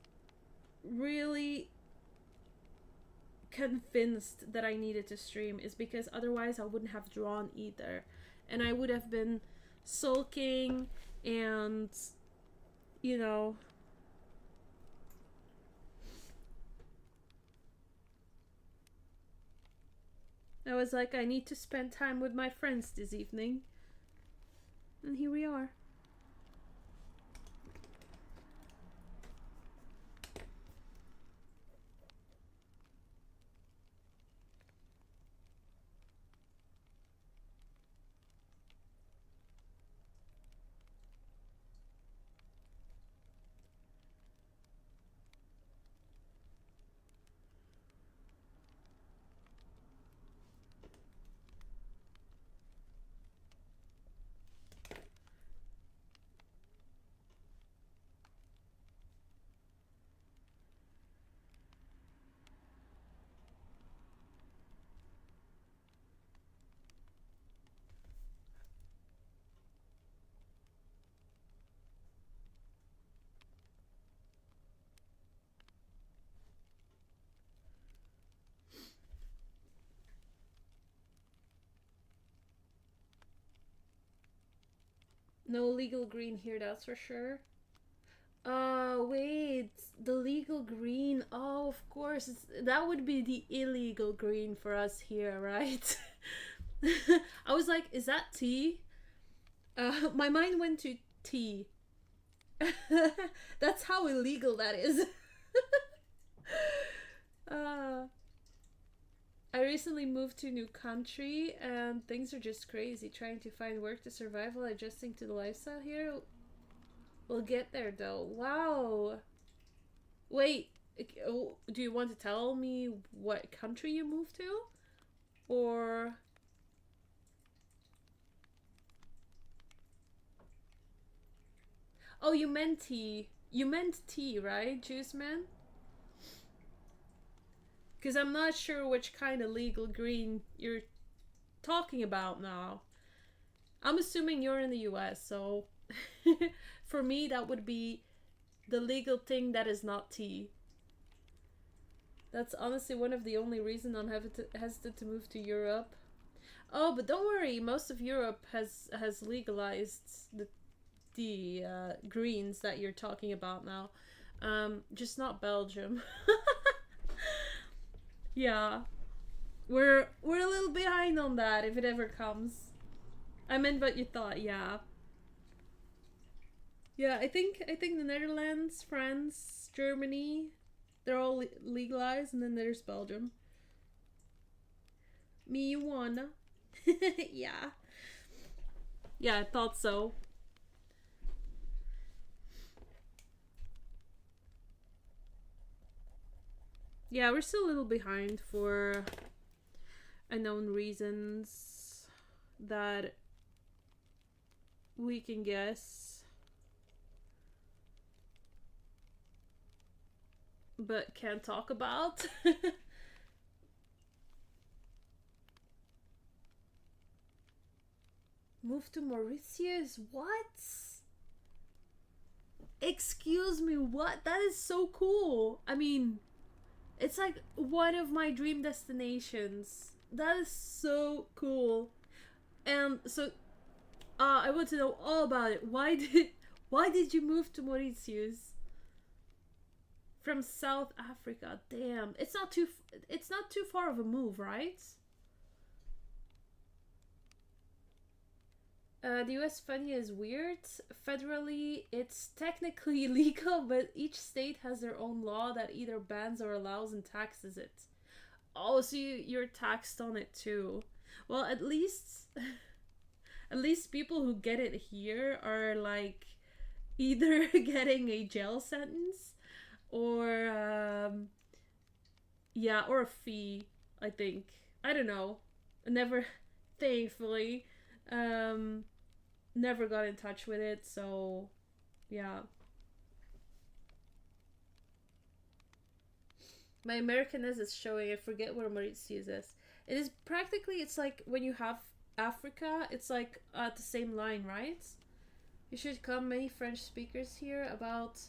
really convinced that I needed to stream is because otherwise I wouldn't have drawn either, and I would have been sulking, and you know, I was like, I need to spend time with my friends this evening, and here we are. No legal green here, that's for sure. Wait, the legal green. Oh, of course, that would be the illegal green for us here, right? I was like, is that tea? My mind went to tea. That's how illegal that is. uh, I recently moved to a new country and things are just crazy. Trying to find work to survive while adjusting to the lifestyle here. We'll get there though. Wow. Wait, do you want to tell me what country you moved to? Or... Oh, you meant tea. You meant tea, right, Juice Man? Because I'm not sure which kind of legal green you're talking about now. I'm assuming you're in the US, so for me that would be the legal thing that is not tea. That's honestly one of the only reasons I'm hesitant to move to Europe. Oh, but don't worry, most of Europe has legalized the greens that you're talking about now. Just not Belgium. Yeah, we're a little behind on that if it ever comes. I meant what you thought. Yeah. Yeah, I think the Netherlands, France, Germany, they're all legalized, and then there's Belgium. Me, you wanna? Yeah. Yeah, I thought so. Yeah, we're still a little behind for unknown reasons that we can guess, but can't talk about. Move to Mauritius? What? Excuse me, what? That is so cool. I mean, it's like one of my dream destinations. That is so cool. And so, I want to know all about it. Why did you move to Mauritius from South Africa? Damn, it's not too far of a move, right? The US funding is weird. Federally, it's technically legal, but each state has their own law that either bans or allows and taxes it. Oh, so you're taxed on it too. Well, at least at least people who get it here are like either getting a jail sentence or yeah, or a fee, I think. I don't know. Never thankfully um never got in touch with it, so yeah. My Americanness is showing. I forget what Mauritius is. It is practically, it's like when you have Africa, it's like at the same line, right? You should come. Many French speakers here, about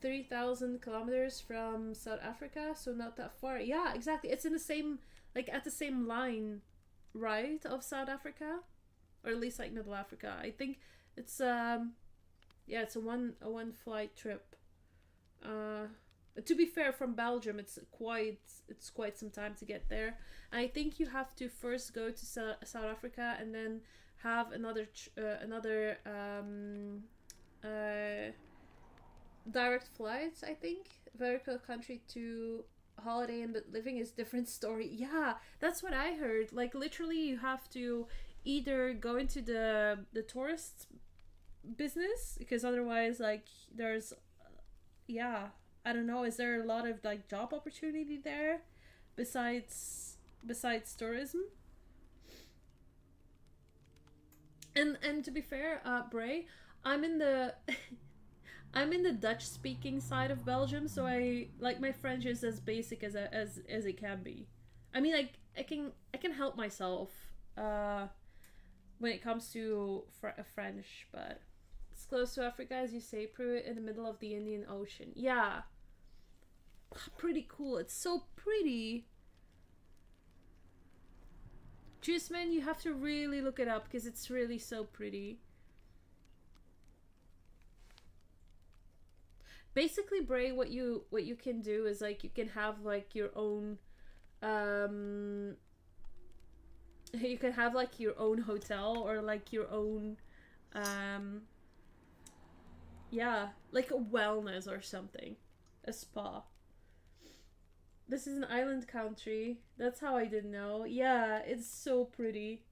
3,000 kilometers from South Africa, so not that far. Yeah, exactly. It's in the same, like at the same line, right, of South Africa, or at least like Middle Africa. I think it's yeah, it's a one flight trip. Uh, to be fair, from Belgium, it's quite some time to get there. I think you have to first go to South Africa and then have another uh, direct flight. I think very cool country to holiday and but living is different story. Yeah, that's what I heard. Like literally, you have to either go into the tourist business because otherwise, like there's yeah, I don't know. Is there a lot of like job opportunity there besides tourism? And to be fair, Bray, I'm in the I'm in the Dutch speaking side of Belgium, so I like my French is as basic as it can be. I mean, like I can help myself uh, when it comes to French, but it's close to Africa, as you say, Peru in the middle of the Indian Ocean. Yeah, pretty cool. It's so pretty. Just man, you have to really look it up because it's really so pretty. Basically, Bray, what you can do is like you can have like your own um you can have like your own hotel or like your own um yeah, like a wellness or something, a spa. This is an island country. That's how I didn't know. Yeah, it's so pretty.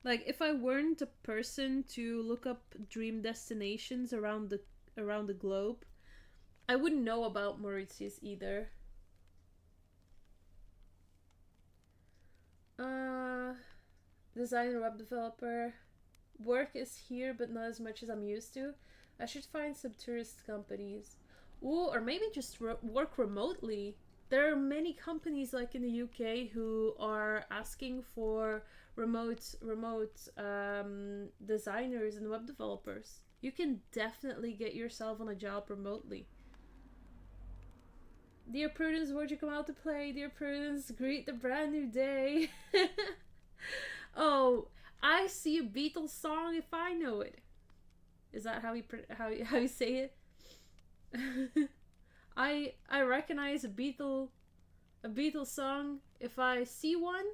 Like if I weren't a person to look up dream destinations around the globe, I wouldn't know about Mauritius either. Uh Designer, web developer. Work is here but not as much as I'm used to. I should find some tourist companies. Ooh, or maybe just work remotely. There are many companies like in the UK who are asking for remote designers and web developers. You can definitely get yourself on a job remotely. Dear Prudence, won't you come out to play? Dear Prudence, greet the brand new day. Oh, I see a Beatles song if I know it. Is that how you say it? I recognize a Beatles song if I see one.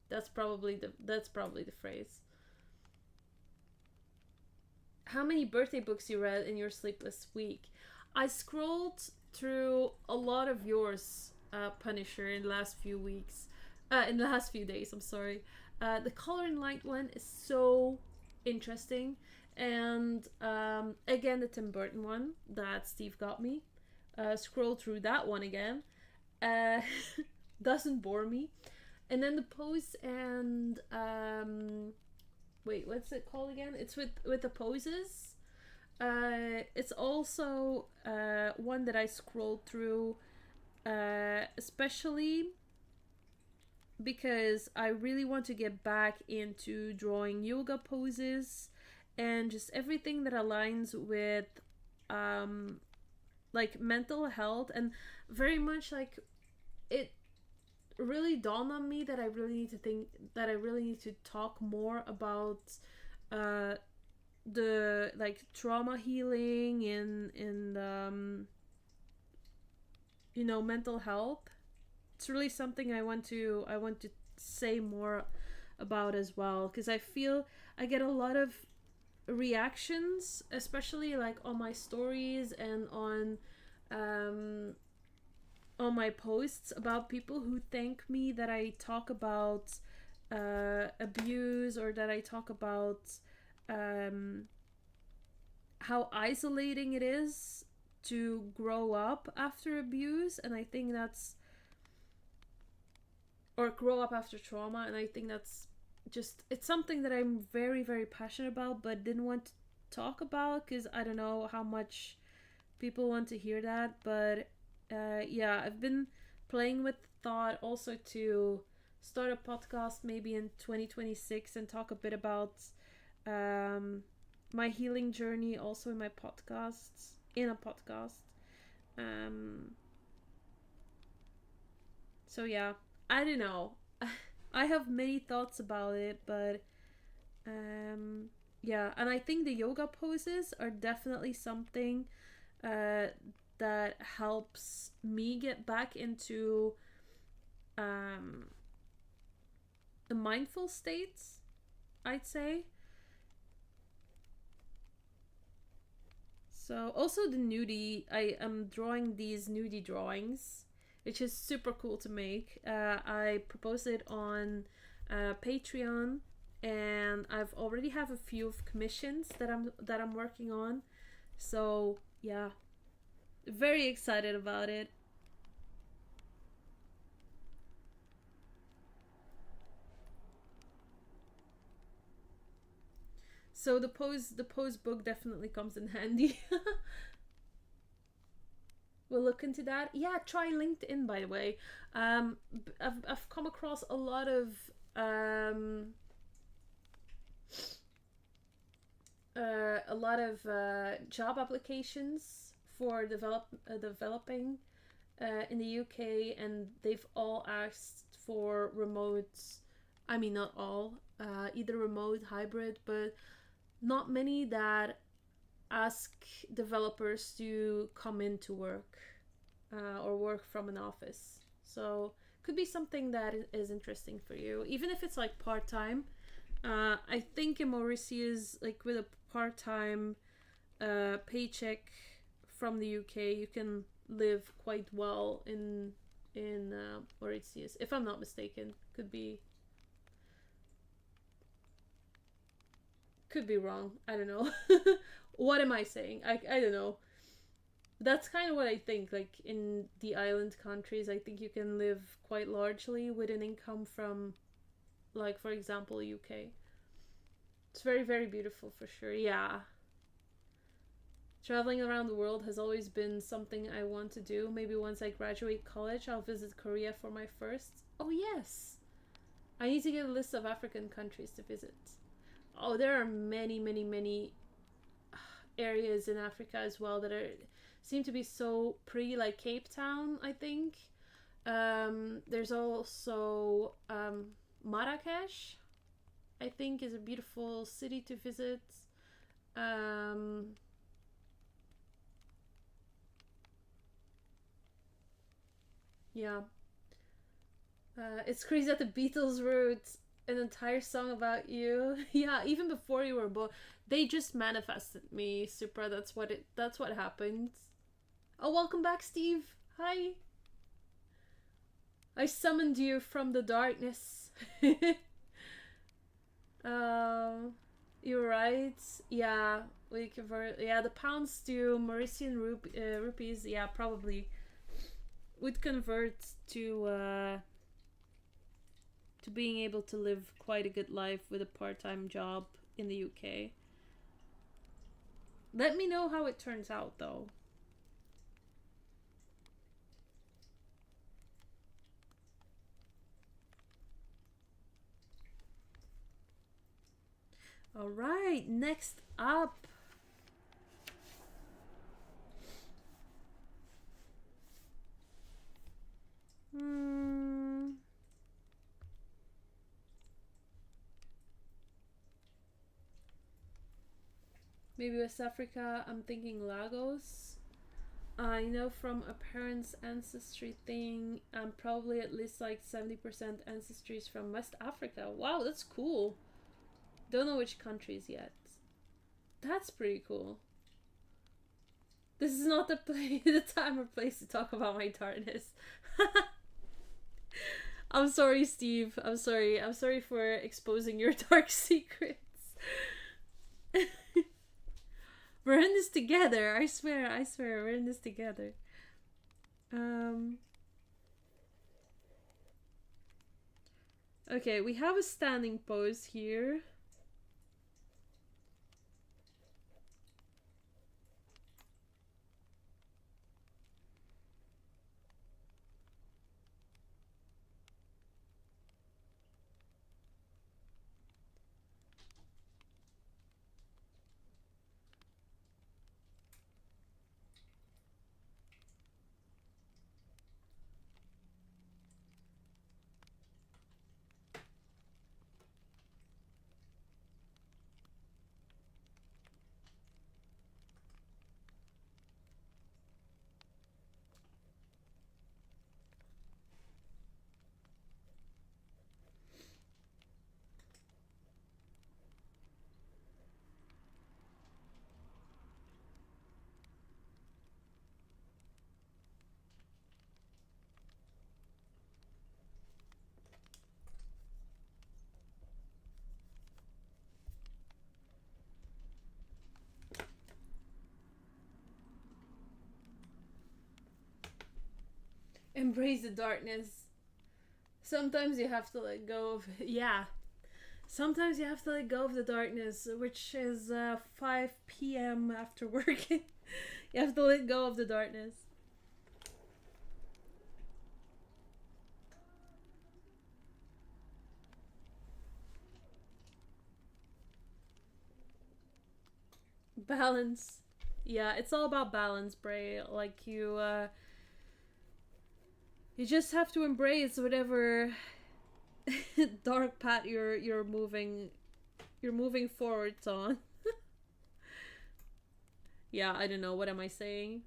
That's probably the phrase. How many birthday books you read in your sleepless week? I scrolled through a lot of yours, Punisher, in the last few weeks. In the last few days, I'm sorry. The color and light one is so interesting. And again, the Tim Burton one that Steve got me. Scroll through that one again. Uh, doesn't bore me. And then the pose and wait, what's it called again? It's with the poses. It's also one that I scrolled through, especially because I really want to get back into drawing yoga poses and just everything that aligns with like mental health, and very much like it really dawned on me that I really need to talk more about uh the like trauma healing and you know, mental health. It's really something I want to say more about as well, because I feel I get a lot of reactions, especially like on my stories and on my posts, about people who thank me that I talk about abuse, or that I talk about um, how isolating it is to grow up after abuse, and I think that's, or grow up after trauma, and I think that's just, it's something that I'm very, very passionate about, but didn't want to talk about because I don't know how much people want to hear that. But yeah, I've been playing with the thought also to start a podcast maybe in 2026 and talk a bit about my healing journey also in my podcasts, in a podcast. Um, so yeah, I don't know. I have many thoughts about it, but yeah, and I think the yoga poses are definitely something uh, that helps me get back into um, a mindful state, I'd say. So also the nudie, I am drawing these nudie drawings, which is super cool to make. I proposed it on Patreon, and I've already have a few of commissions that I'm working on. So yeah, very excited about it. So the pose book definitely comes in handy. We'll look into that. Yeah, try LinkedIn, by the way. I've come across a lot of job applications for developing in the UK, and they've all asked for remote. I mean, not all, either remote, hybrid, but not many that ask developers to come into work or work from an office. So could be something that is interesting for you, even if it's like part time. I think in Mauritius, like with a part time paycheck from the UK, you can live quite well in Mauritius, if I'm not mistaken. Could be wrong. I don't know. What am I saying? I don't know. That's kind of what I think. Like in the island countries, I think you can live quite largely with an income from, like, for example, UK. It's very, very beautiful for sure. Yeah. Traveling around the world has always been something I want to do. Maybe once I graduate college, I'll visit Korea for my first. Oh, yes. I need to get a list of African countries to visit. Oh, there are many, many, many areas in Africa as well that are seem to be so pretty, like Cape Town, I think. There's also Marrakesh, I think, is a beautiful city to visit. Um, yeah. It's crazy that the Beatles wrote an entire song about you. Yeah, even before you were born. They just manifested me, Supra. That's what happened. Oh, welcome back, Steve. Hi. I summoned you from the darkness. um, you're right. Yeah, we convert. Yeah, the pounds to Mauritian rupees. Yeah, probably would convert to being able to live quite a good life with a part-time job in the UK. Let me know how it turns out, though. All right, next up. Maybe West Africa. I'm thinking Lagos. I know from a parent's ancestry thing, I'm probably at least like 70% ancestry is from West Africa. Wow, that's cool. Don't know which countries yet. That's pretty cool. This is not the the time or place to talk about my darkness. I'm sorry, Steve. I'm sorry. I'm sorry for exposing your dark secrets. We're in this together. I swear. I swear. We're in this together. Okay, we have a standing pose here. Embrace the darkness. Sometimes you have to let go of it. Yeah. Sometimes you have to let go of the darkness, which is 5 p.m. after work. You have to let go of the darkness. Balance. Yeah, it's all about balance, Bray. Like you just have to embrace whatever dark path you're moving forwards on. Yeah, I don't know, what am I saying?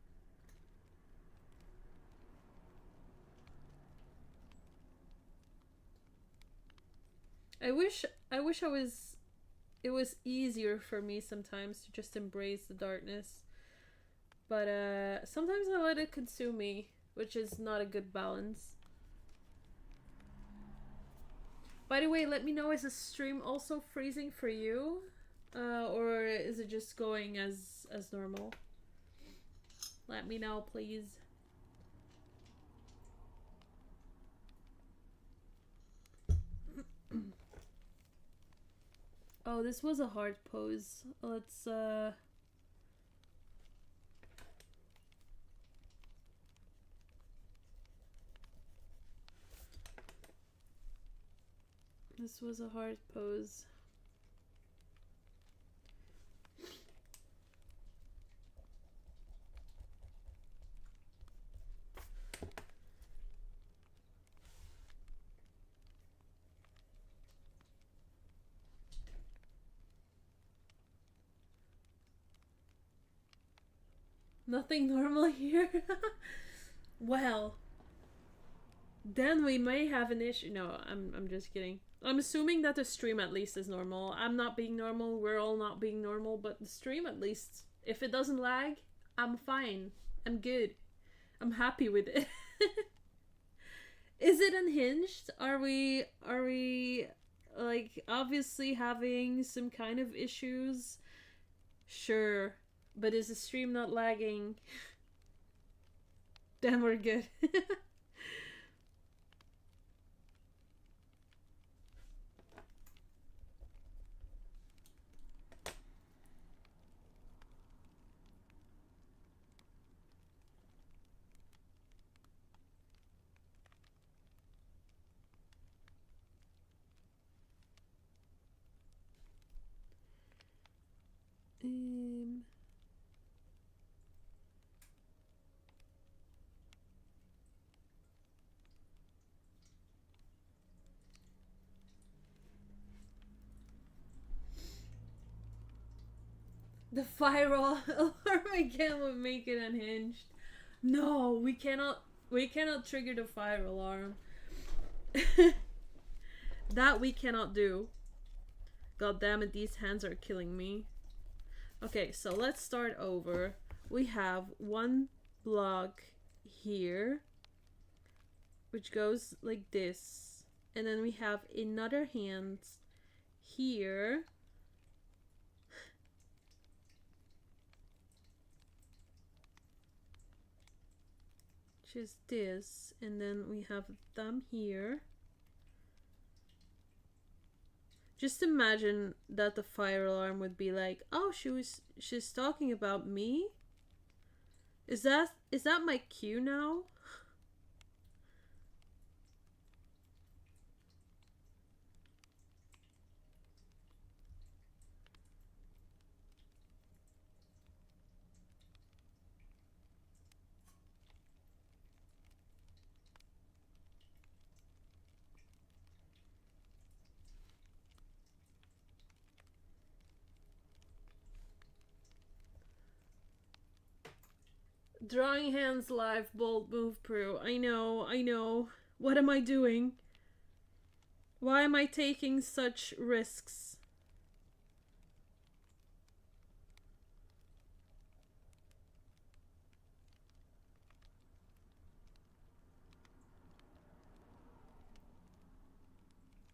I wish it was easier for me sometimes to just embrace the darkness. But sometimes I let it consume me, which is not a good balance. By the way, let me know, is the stream also freezing for you? Or is it just going as normal? Let me know, please. Oh, this was a hard pose. Let's this was a hard pose. Nothing normal here? Well, then we may have an issue. No, I'm just kidding. I'm assuming that the stream at least is normal. I'm not being normal, we're all not being normal, but the stream at least, if it doesn't lag, I'm fine. I'm good. I'm happy with it. Is it unhinged? Are we like obviously having some kind of issues? Sure. But is the stream not lagging? Then we're good. um The firewall alarm again would make it unhinged. No, we cannot. We cannot trigger the fire alarm. That we cannot do. God damn it, these hands are killing me. Okay, so let's start over. We have one block here, which goes like this, and then we have another hand here. Is this, and then we have them here. Just imagine that the fire alarm would be like, oh, she's talking about me. Is that my cue now? Drawing hands live, bold move pro. I know. What am I doing? Why am I taking such risks?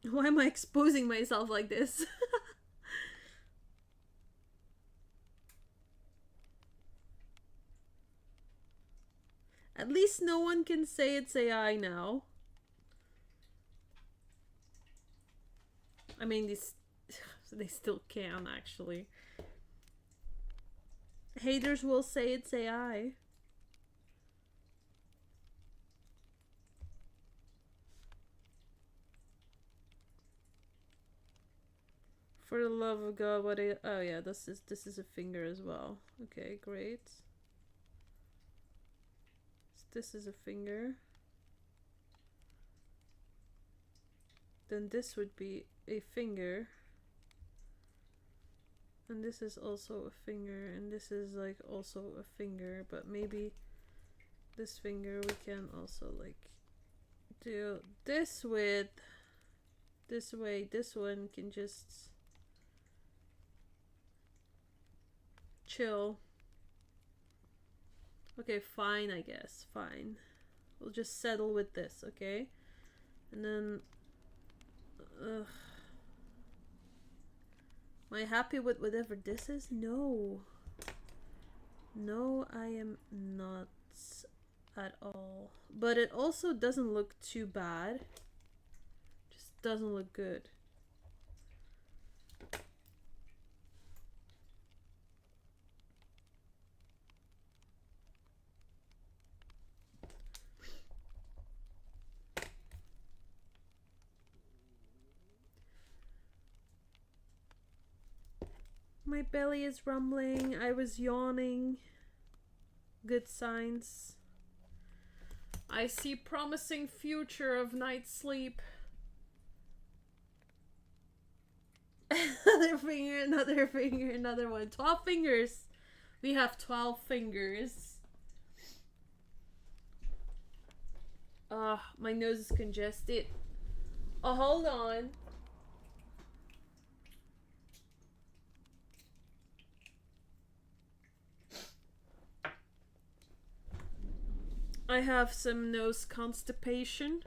Why am I exposing myself like this? At least no one can say it's AI now. I mean, they still can, actually. Haters will say it's AI. For the love of God, what is... Oh yeah, this is a finger as well. Okay, great. This is a finger. Then this would be a finger. And this is also a finger, and this is like also a finger, but maybe this finger we can also like do this with. This way, this one can just chill. Okay, fine, I guess. Fine. We'll just settle with this, okay? And then... Ugh. Am I happy with whatever this is? No. No, I am not at all. But it also doesn't look too bad. Just doesn't look good. My belly is rumbling. I was yawning. Good signs. I see promising future of night sleep. Another finger, another finger, another one. 12 fingers. We have 12 fingers. My nose is congested. Oh, hold on. I have some nose constipation.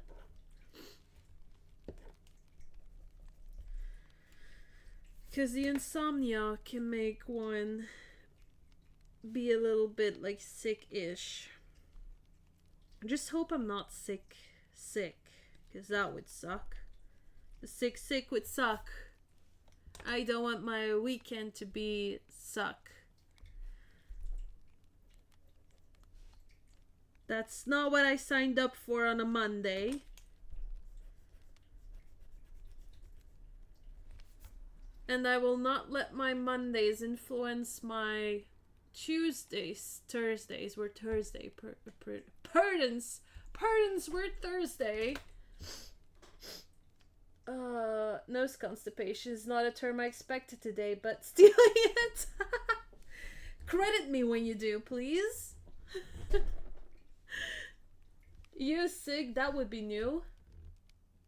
Because the insomnia can make one be a little bit like sick-ish. Just hope I'm not sick, because that would suck. The sick would suck. I don't want my weekend to be suck. That's not what I signed up for on a Monday. And I will not let my Mondays influence my Tuesdays, Thursdays were Thursday. Pardons were Thursday. Nose constipation is not a term I expected today, but stealing it. Credit me when you do, please. You sick? That would be new.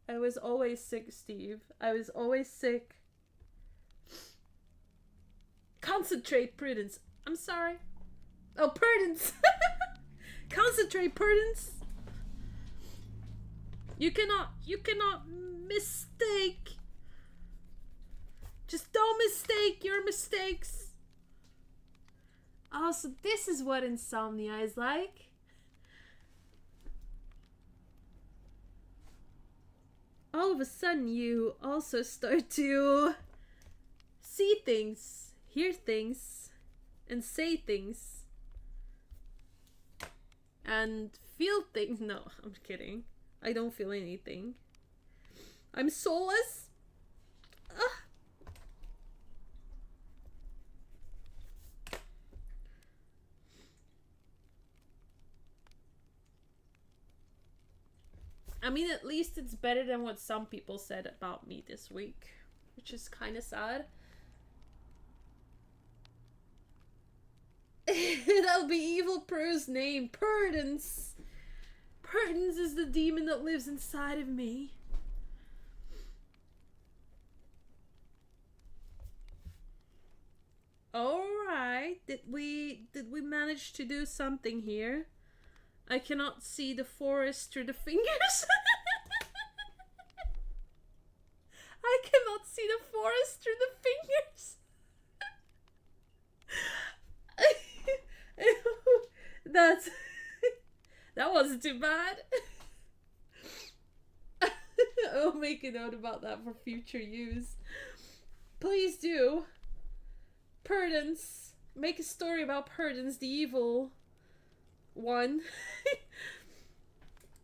I was always sick, Steve. I was always sick. Concentrate, Prudence. I'm sorry. Oh, Prudence. Concentrate, Prudence. You cannot mistake. Just don't mistake your mistakes. Oh, so this is what insomnia is like. All of a sudden you also start to see things, hear things, and say things. And feel things. No, I'm kidding. I don't feel anything. I'm soulless. Ugh. I mean, at least it's better than what some people said about me this week, which is kind of sad. That'll be Evil Prue's name. Prudence. Prudence is the demon that lives inside of me. Alright. Did we manage to do something here? I cannot see the forest through the fingers. I cannot see the forest through the fingers. That wasn't too bad. I'll make a note about that for future use. Please do. Prudence. Make a story about Prudence, the evil one.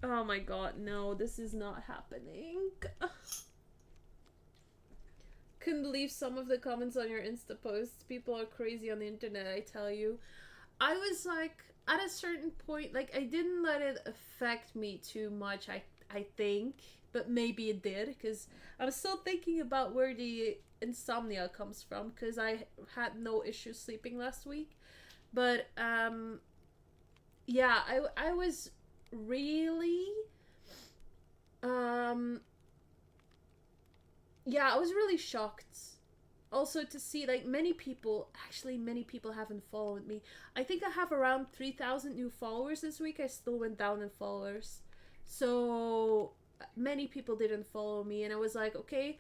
Oh my god, no, this is not happening. Couldn't believe some of the comments on your Insta posts. People are crazy on the internet, I tell you. I was like, at a certain point, like, I didn't let it affect me too much, I think. But maybe it did, because I'm still thinking about where the insomnia comes from, because I had no issues sleeping last week. But, yeah, I was really, yeah, I was really shocked. Also to see, like, many people haven't followed me. I think I have around 3,000 new followers this week. I still went down in followers. So many people didn't follow me, and I was like, okay,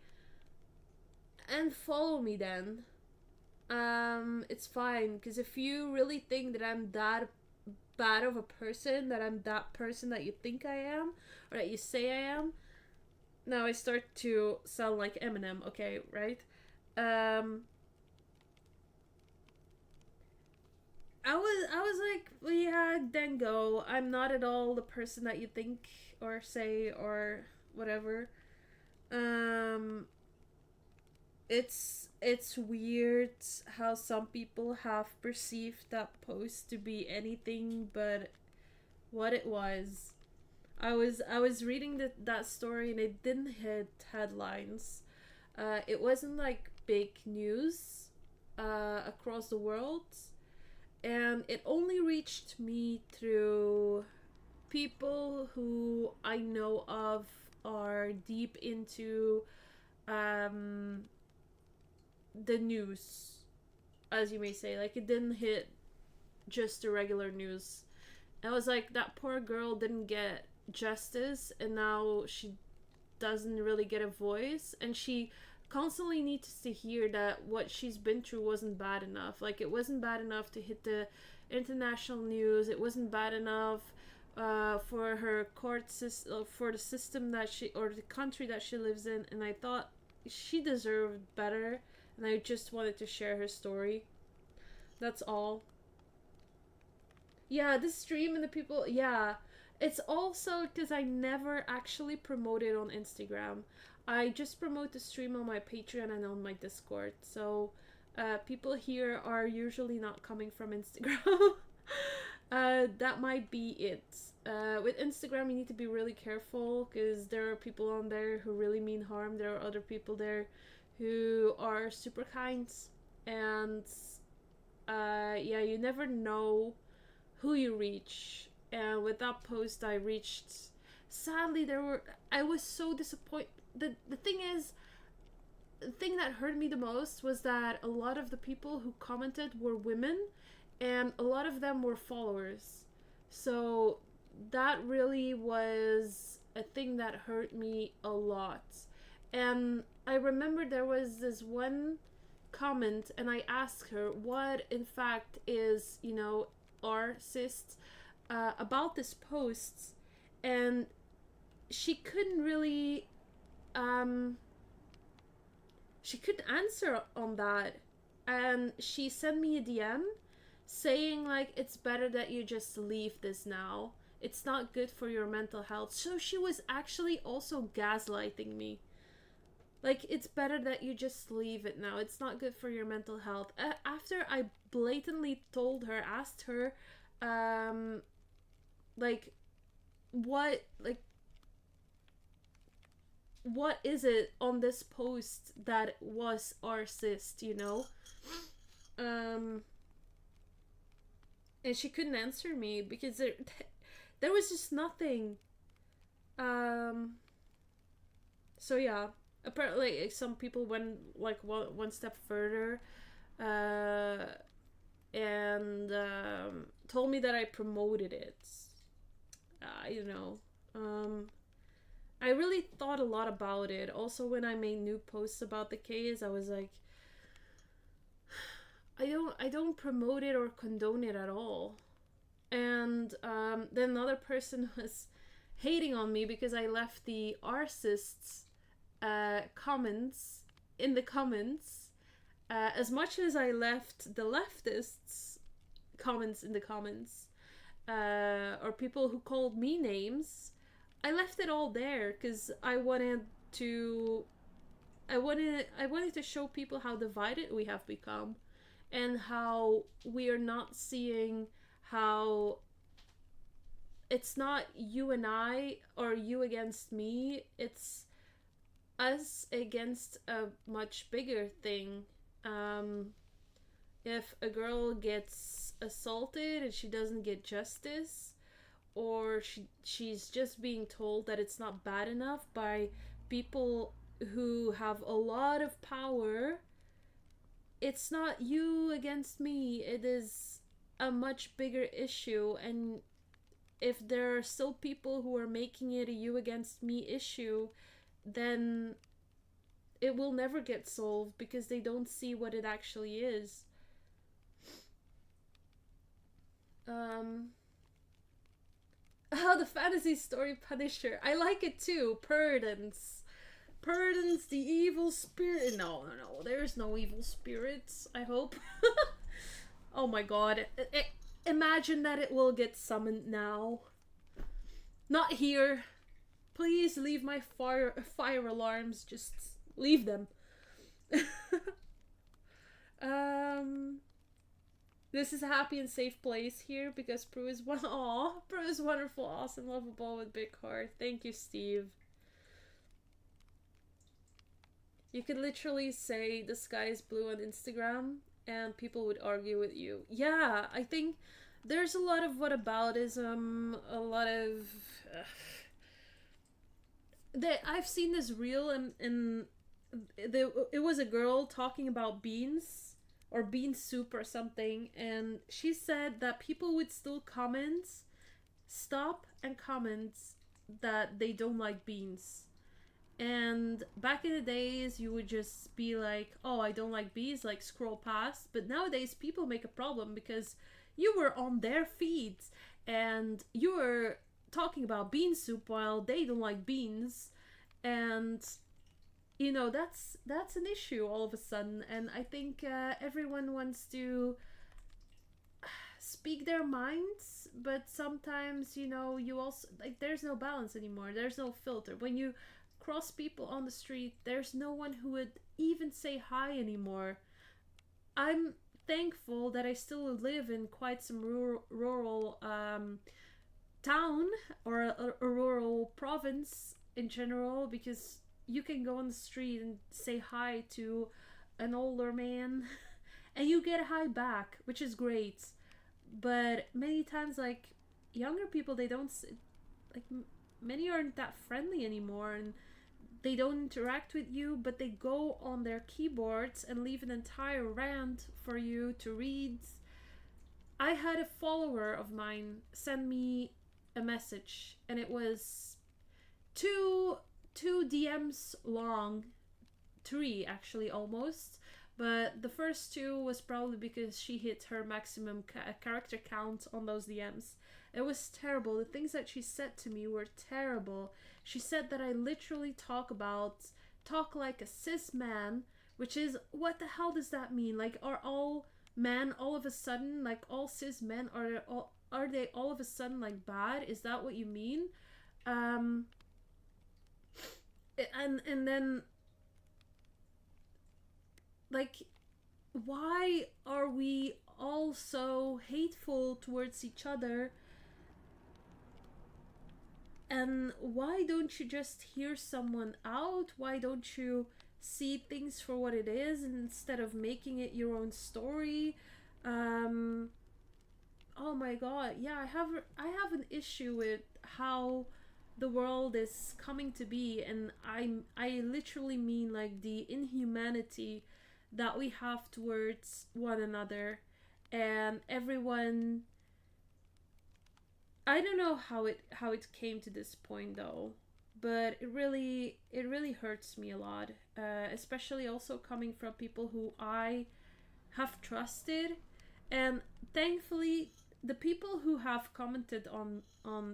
and follow me then. It's fine, because if you really think that I'm that bad of a person, that I'm that person that you think I am, or that you say I am, now I start to sound like Eminem, okay, right? I was like, well, yeah, then go. I'm not at all the person that you think or say or whatever. It's weird how some people have perceived that post to be anything but what it was. I was reading that story and it didn't hit headlines. It wasn't like big news across the world, and it only reached me through people who I know of are deep into the news, as you may say. Like, it didn't hit just the regular news. I was like, that poor girl didn't get justice, and now she doesn't really get a voice, and she constantly needs to hear that what she's been through wasn't bad enough. Like, it wasn't bad enough to hit the international news. It wasn't bad enough for her court system, for the system that she, or the country that she lives in. And I thought she deserved better. And I just wanted to share her story. That's all. Yeah, this stream and the people, yeah. It's also because I never actually promote it on Instagram. I just promote the stream on my Patreon and on my Discord. So people here are usually not coming from Instagram. That might be it. With Instagram, you need to be really careful because there are people on there who really mean harm. There are other people there who are super kind. And yeah, you never know who you reach. And with that post, I reached. Sadly, I was so disappointed. The thing is, the thing that hurt me the most was that a lot of the people who commented were women, and a lot of them were followers. So that really was a thing that hurt me a lot. And I remember there was this one comment, and I asked her what, in fact, is, our cysts about this post, and she couldn't really she couldn't answer on that, and she sent me a DM saying like, it's better that you just leave this now, it's not good for your mental health. So she was actually also gaslighting me, like, it's better that you just leave it now, it's not good for your mental health. After I blatantly told her, asked her like, what is it on this post that was our cyst, and she couldn't answer me because there was just nothing. So yeah, apparently some people went like one step further and told me that I promoted it. I don't know. I really thought a lot about it. Also, when I made new posts about the case, I was like, I don't promote it or condone it at all. And then another person was hating on me because I left the arcists comments in the comments, as much as I left the leftists comments in the comments, or people who called me names. I left it all there because I wanted to show people how divided we have become, and how we are not seeing how it's not you and I, or you against me, it's us against a much bigger thing. If a girl gets assaulted and she doesn't get justice, or she's just being told that it's not bad enough by people who have a lot of power, it's not you against me, it is a much bigger issue. And if there are still people who are making it a you against me issue, then it will never get solved because they don't see what it actually is. Oh, the fantasy story Punisher. I like it too. Purdance. Purdance, the evil spirit. No. There's no evil spirits, I hope. Oh my god. Imagine that it will get summoned now. Not here. Please leave my fire alarms. Just leave them. This is a happy and safe place here because Prue is Prue is wonderful, awesome, lovable with big heart. Thank you, Steve. You could literally say the sky is blue on Instagram and people would argue with you. Yeah, I think there's a lot of whataboutism, a lot of I've seen this reel in it was a girl talking about beans or bean soup or something, and she said that people would still stop and comment that they don't like beans. And back in the days, you would just be like, oh, I don't like bees, like scroll past. But nowadays, people make a problem because you were on their feeds and you were talking about bean soup while they don't like beans. And that's an issue all of a sudden. And I think everyone wants to speak their minds, but sometimes you also like there's no balance anymore, there's no filter. When you cross people on the street, there's no one who would even say hi anymore. I'm thankful that I still live in quite some rural town, or a rural province in general, because you can go on the street and say hi to an older man and you get a hi back, which is great. But many times, like, younger people, they don't like, many aren't that friendly anymore, and they don't interact with you, but they go on their keyboards and leave an entire rant for you to read. I had a follower of mine send me a message, and it was two DMs long, three actually, almost. But the first two was probably because she hit her maximum character count on those DMs. It was terrible. The things that she said to me were terrible. She said that I literally talk like a cis man, which is, what the hell does that mean? Like, are all men all of a sudden, like all cis men, are they all of a sudden like bad? Is that what you mean? And then, like, why are we all so hateful towards each other? And why don't you just hear someone out? Why don't you see things for what it is instead of making it your own story? Oh my god, yeah, I have an issue with how the world is coming to be, and I literally mean like the inhumanity that we have towards one another. And everyone, I don't know how it came to this point though, but it really hurts me a lot, especially also coming from people who I have trusted. And thankfully, the people who have commented on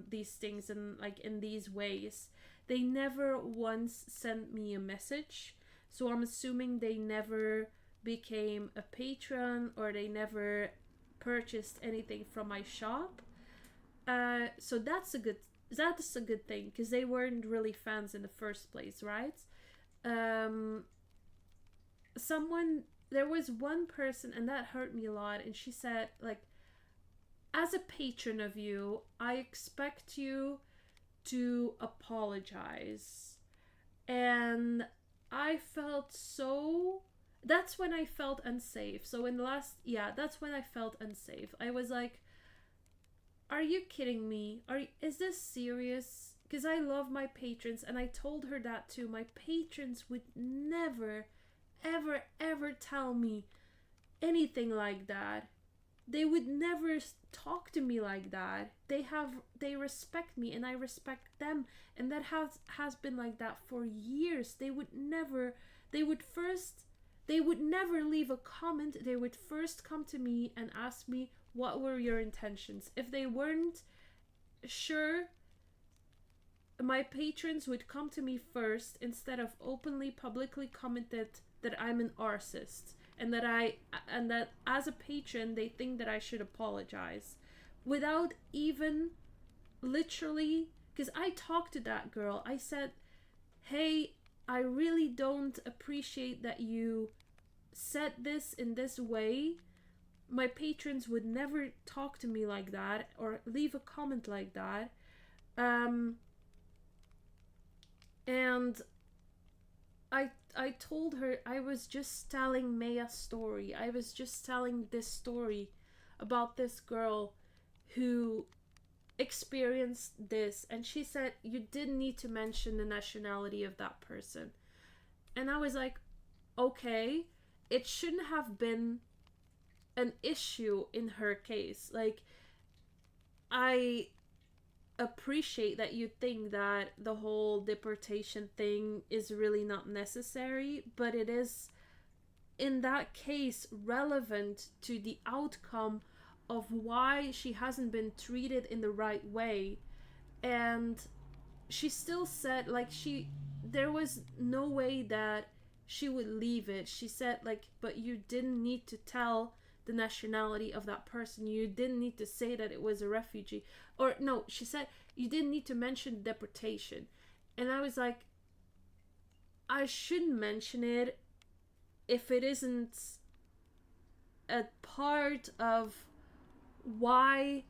these things and like in these ways, they never once sent me a message. So I'm assuming they never became a patron, or they never purchased anything from my shop. So that's a good thing, because they weren't really fans in the first place, right? Um, there was one person, and that hurt me a lot, and she said, like, as a patron of you, I expect you to apologize. And I felt so. That's when I felt unsafe. So that's when I felt unsafe. I was like, are you kidding me? Is this serious? Because I love my patrons, and I told her that too. My patrons would never, ever, ever tell me anything like that. They would never talk to me like that. They respect me, and I respect them, and that has been like that for years. They would never leave a comment. They would first come to me and ask me, what were your intentions? If they weren't sure, my patrons would come to me first, instead of openly, publicly commented that I'm an arsist, and that as a patron they think that I should apologize, without even literally. Because I talked to that girl. I said, hey, I really don't appreciate that you said this in this way. My patrons would never talk to me like that or leave a comment like that. And I told her I was just telling Maya's story. I was just telling this story about this girl who experienced this, and she said you didn't need to mention the nationality of that person. And I was like, okay, it shouldn't have been an issue in her case. Like, I appreciate that you think that the whole deportation thing is really not necessary, but it is in that case relevant to the outcome of why she hasn't been treated in the right way. And she still said, like, there was no way that she would leave it. She said, like, but you didn't need to tell the nationality of that person. You didn't need to say that it was a refugee. Or no, she said you didn't need to mention deportation. And I was like, I shouldn't mention it if it isn't a part of why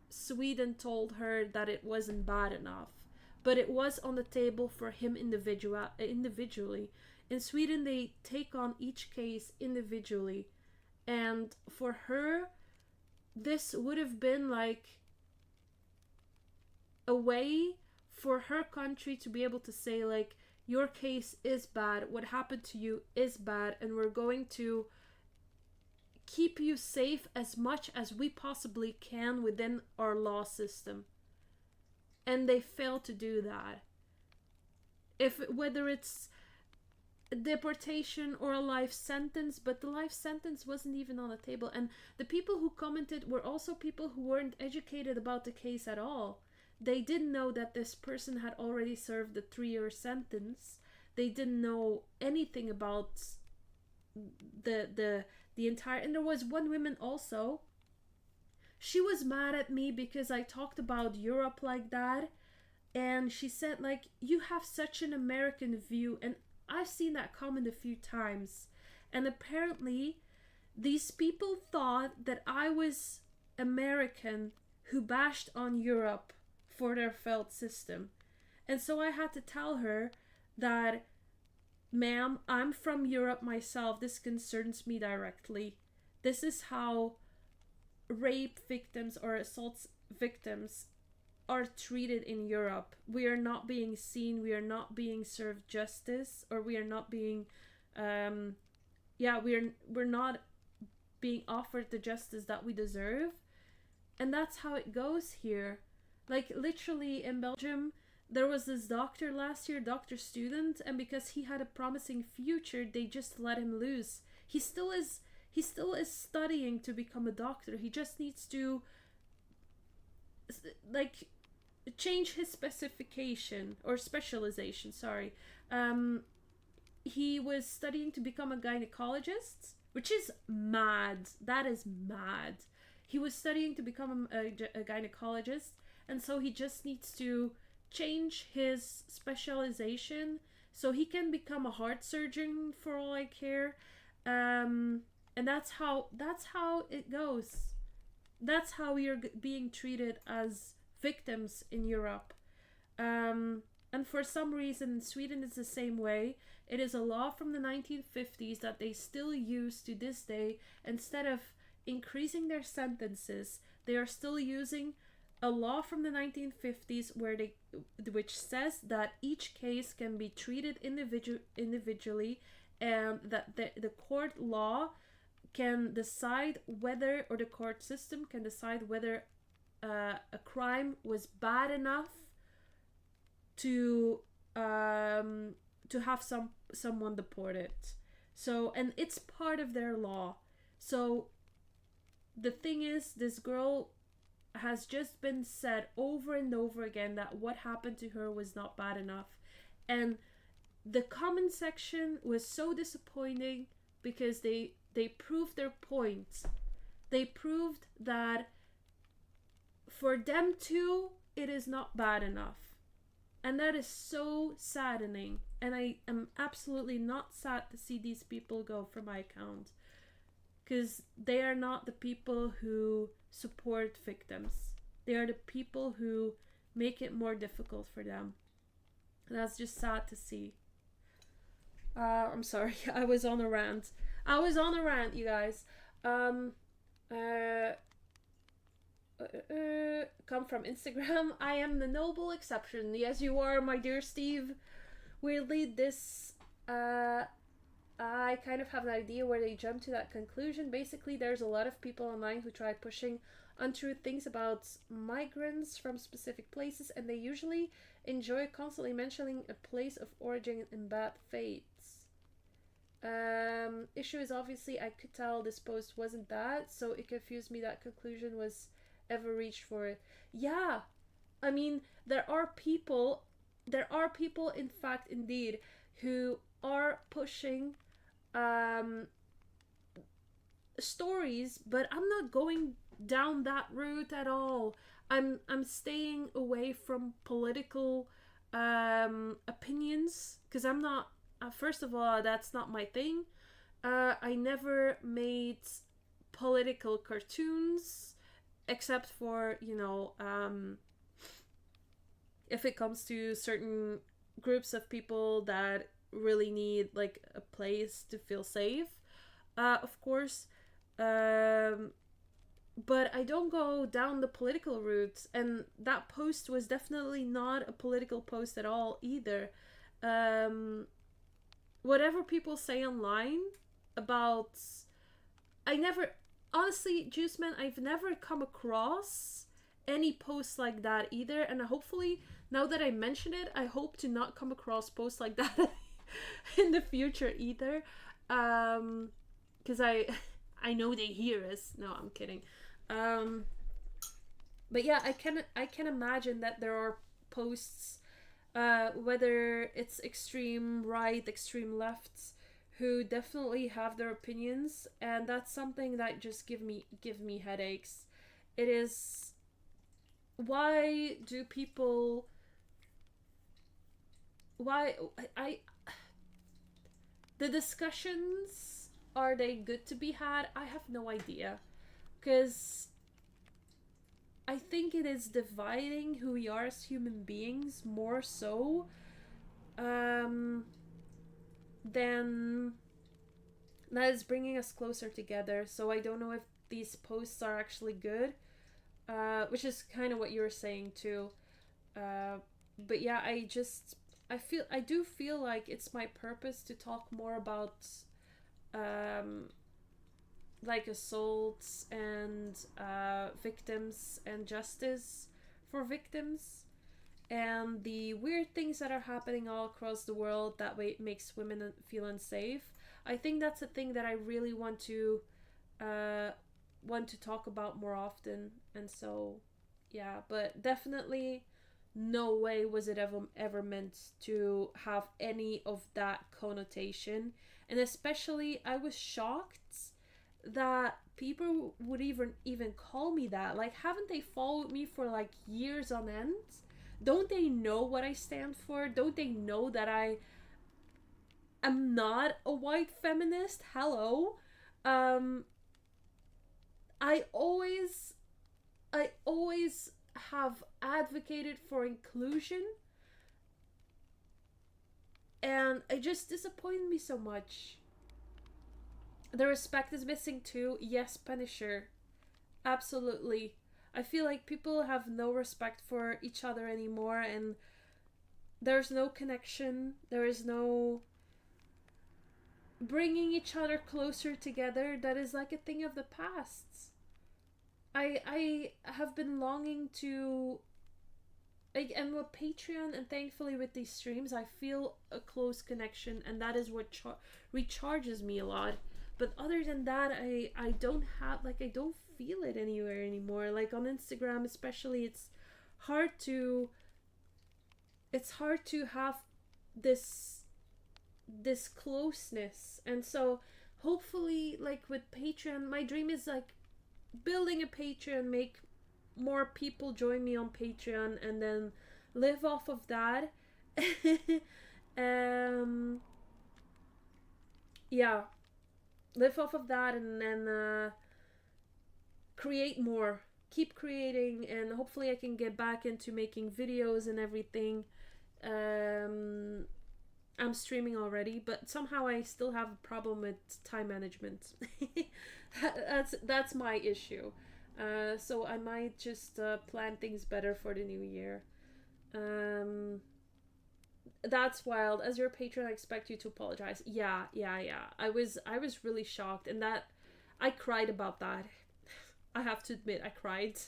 Sweden told her that it wasn't bad enough. But it was on the table for him individually. In Sweden, they take on each case individually. And for her, this would have been like a way for her country to be able to say, like, your case is bad, what happened to you is bad, and we're going to keep you safe as much as we possibly can within our law system. And they fail to do that. Whether it's deportation or a life sentence, but the life sentence wasn't even on the table. And the people who commented were also people who weren't educated about the case at all. They didn't know that this person had already served the 3-year sentence. They didn't know anything about the entire. And there was one woman also. She was mad at me because I talked about Europe like that, and she said, like, you have such an American view. And I've seen that comment a few times, and apparently these people thought that I was American who bashed on Europe for their failed system. And so I had to tell her that, ma'am, I'm from Europe myself. This concerns me directly. This is how rape victims or assault victims are treated in Europe. We are not being seen, we are not being served justice, or we are not being we're not being offered the justice that we deserve. And that's how it goes here. Like, literally in Belgium, there was this doctor last year, doctor student, and because he had a promising future, they just let him loose. He still is studying to become a doctor. He just needs to, like, change his specification or specialization, sorry. He was studying to become a gynecologist, which is mad. That is mad. He was studying to become a gynecologist, and so he just needs to change his specialization so he can become a heart surgeon, for all I care. And that's how it goes. That's how we are being treated as victims in Europe. And for some reason in Sweden it's the same way. It is a law from the 1950s that they still use to this day. Instead of increasing their sentences, they are still using a law from the 1950s which says that each case can be treated individually, and that the court law can decide whether, or the court system can decide whether a crime was bad enough to have someone deported. So, and it's part of their law. So the thing is, this girl has just been said over and over again that what happened to her was not bad enough. And the comment section was so disappointing because they proved their point. They proved that for them too, it is not bad enough. And that is so saddening. And I am absolutely not sad to see these people go from my account, because they are not the people who support victims. They are the people who make it more difficult for them. And that's just sad to see. I'm sorry, I was on a rant, you guys. Come from Instagram. I am the noble exception. Yes, you are, my dear Steve. Weirdly, this I kind of have an idea where they jump to that conclusion. Basically, there's a lot of people online who tried pushing untrue things about migrants from specific places, and they usually enjoy constantly mentioning a place of origin in bad faiths. Issue is obviously I could tell this post wasn't that, so it confused me that conclusion was ever reached for it. Yeah, I mean, there are people, in fact, indeed, who are pushing um, stories, but I'm not going down that route at all. I'm staying away from political opinions because I'm not. First of all, that's not my thing. I never made political cartoons except for if it comes to certain groups of people that really need like a place to feel safe, of course. um but I don't go down the political route, and that post was definitely not a political post at all either. um Whatever people say online about, I never, honestly, Juice Man, I've never come across any posts like that either, and hopefully, now that I mention it, I hope to not come across posts like that in the future either. Because I know they hear us. No, I'm kidding. Um, but yeah, I can imagine that there are posts, whether it's extreme right, extreme left, who definitely have their opinions, and that's something that just give me headaches. It is, why do people, why I the discussions, are they good to be had? I have no idea, because I think it is dividing who we are as human beings more so, um, than that is bringing us closer together. So I don't know if these posts are actually good, which is kind of what you were saying too. Uh, but yeah, I do feel like it's my purpose to talk more about um, like assaults and victims and justice for victims, and the weird things that are happening all across the world that way makes women feel unsafe. I think that's a thing that I really uh, want to talk about more often, and so yeah. But definitely, no way was it ever meant to have any of that connotation, and especially I was shocked that people would even call me that. Like, haven't they followed me for like years on end? Don't they know what I stand for? Don't they know that I am not a white feminist? Hello. um i always I always have advocated for inclusion, and it just disappointed me so much. The respect is missing too. Yes, Punisher. Absolutely. I feel like people have no respect for each other anymore, and there's no connection. There is no bringing each other closer together. That is like a thing of the past. I have been longing to, like, and with Patreon and thankfully with these streams, I feel a close connection, and that is what recharges me a lot. But other than that, I don't have, like, I don't feel it anywhere anymore. Like on Instagram especially, hard to it's hard to have this closeness. And so hopefully, like with Patreon, my dream is like building a Patreon, make more people join me on Patreon, and then live off of that. um yeah, live off of that, and then create more, keep creating, and hopefully I can get back into making videos and everything. I'm streaming already, but somehow I still have a problem with time management. That's my issue. So I might just plan things better for the new year. Um, that's wild. As your patron, I expect you to apologize. Yeah. I was really shocked, and that I cried about that. I have to admit, I cried.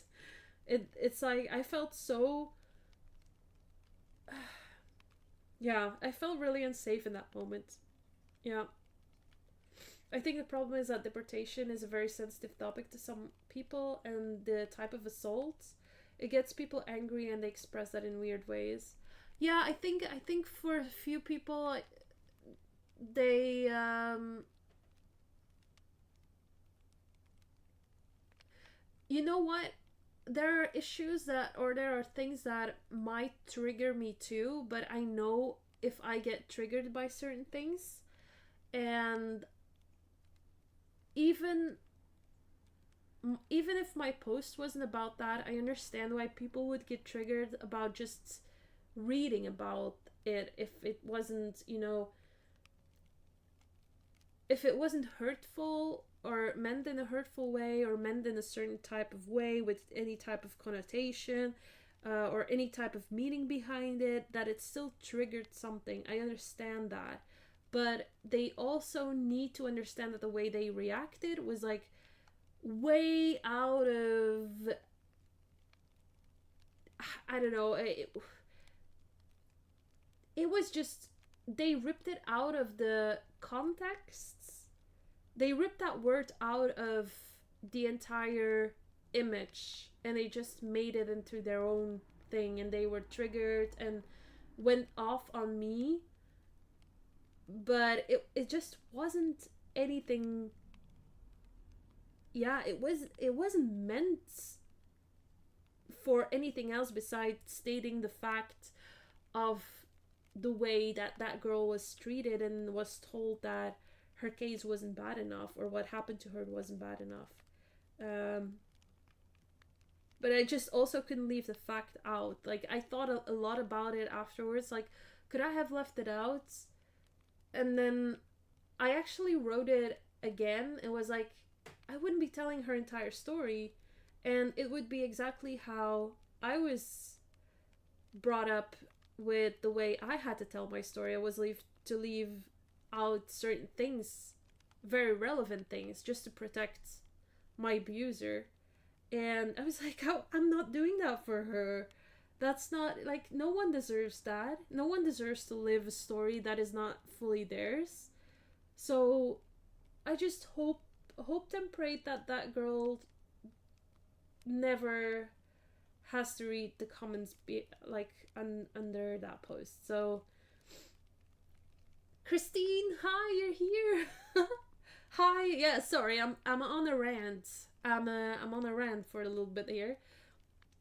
It's like I felt so yeah, I felt really unsafe in that moment. Yeah. I think the problem is that deportation is a very sensitive topic to some people, and the type of assault, it gets people angry and they express that in weird ways. Yeah, I think for a few people, they you know what? There are issues that, or there are things that might trigger me too, but I know if I get triggered by certain things, and even even if my post wasn't about that, I understand why people would get triggered about just reading about it if it wasn't, if it wasn't hurtful or meant in a hurtful way or meant in a certain type of way with any type of connotation or any type of meaning behind it, that it still triggered something. I understand that. But they also need to understand that the way they reacted was like way out of, I don't know, it was just, they ripped it out of the contexts. They ripped that word out of the entire image and they just made it into their own thing, and they were triggered and went off on me. But it just wasn't anything. Yeah, it wasn't meant for anything else besides stating the fact of the way that that girl was treated and was told that her case wasn't bad enough or what happened to her wasn't bad enough. Um, but I just also couldn't leave the fact out. Like, I thought a lot about it afterwards. Like, could I have left it out? And then I actually wrote it again. It was like, I wouldn't be telling her entire story, and it would be exactly how I was brought up with the way I had to tell my story. I was to leave out certain things, very relevant things, just to protect my abuser. And I was like, oh, I'm not doing that for her. That's not, like, no one deserves that. No one deserves to live a story that is not fully theirs. So I just hoped and prayed that that girl never has to read the comments under that post. So Christine, hi, you're here. Hi, yeah, sorry, I'm on a rant. I'm on a rant for a little bit here.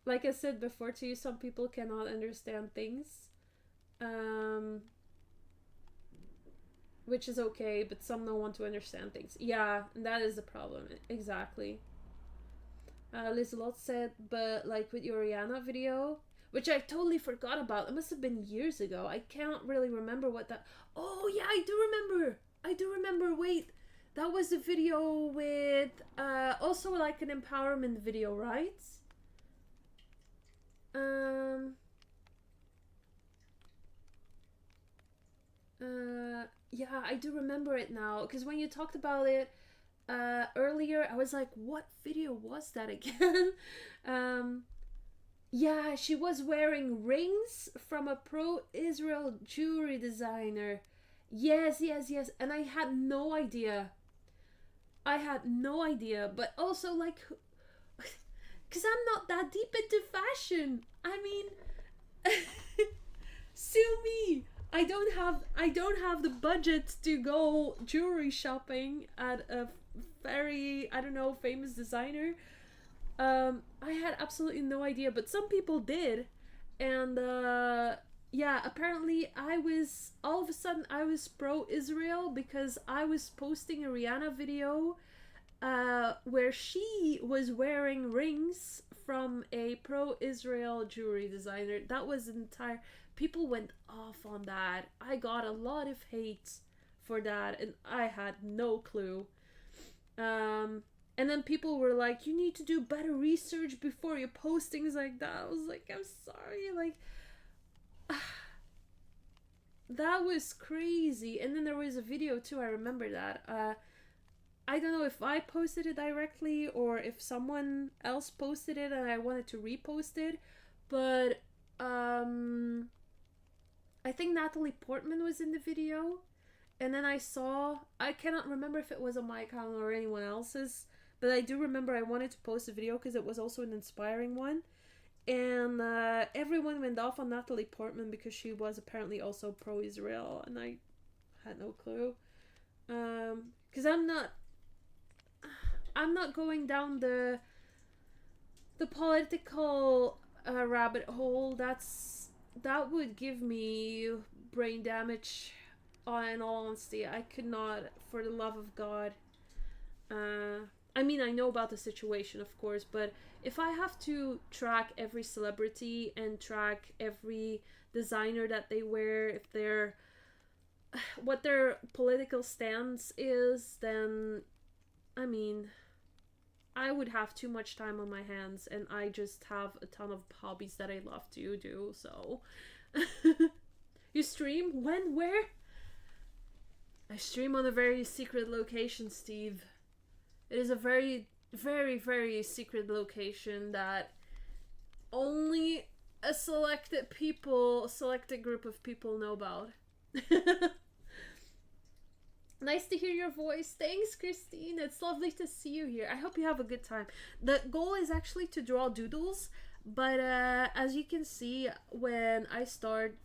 Like I said before to you, some people cannot understand things, which is okay, but some don't want to understand things. Yeah, that is the problem. Exactly. Lizelot said, but like with your Rihanna video, which I totally forgot about. It must have been years ago. I can't really remember what that. Oh yeah, I do remember. I do remember. Wait, that was a video with also like an empowerment video, right? Yeah, I do remember it now, because when you talked about it earlier, I was like, what video was that again? Yeah, she was wearing rings from a pro-Israel jewelry designer. Yes, yes, yes. And I had no idea. I had no idea. But also, like, because I'm not that deep into fashion. I mean, sue me. I don't have the budget to go jewelry shopping at a very, I don't know, famous designer. I had absolutely no idea, but some people did. And yeah, apparently all of a sudden I was pro-Israel because I was posting a Rihanna video where she was wearing rings from a pro-Israel jewelry designer. That was entire. People went off on that. I got a lot of hate for that, and I had no clue. And then people were like, you need to do better research before you post things like that. I was like, I'm sorry, like, that was crazy. And then there was a video too, I remember that. I don't know if I posted it directly or if someone else posted it and I wanted to repost it, but I think Natalie Portman was in the video, and then I cannot remember if it was on my account or anyone else's, but I do remember I wanted to post a video because it was also an inspiring one, and everyone went off on Natalie Portman because she was apparently also pro-Israel, and I had no clue, because I'm not going down the political rabbit hole. That would give me brain damage. In all honesty, I could not, for the love of God. I mean, I know about the situation, of course, but if I have to track every celebrity and track every designer that they wear, if they're what their political stance is, then I mean, I would have too much time on my hands, and I just have a ton of hobbies that I love to do, so. You stream? When? Where? I stream on a very secret location, Steve. It is a very, very, very secret location that only a selected group of people know about. Nice to hear your voice. Thanks, Christine. It's lovely to see you here. I hope you have a good time. The goal is actually to draw doodles, but as you can see, when I start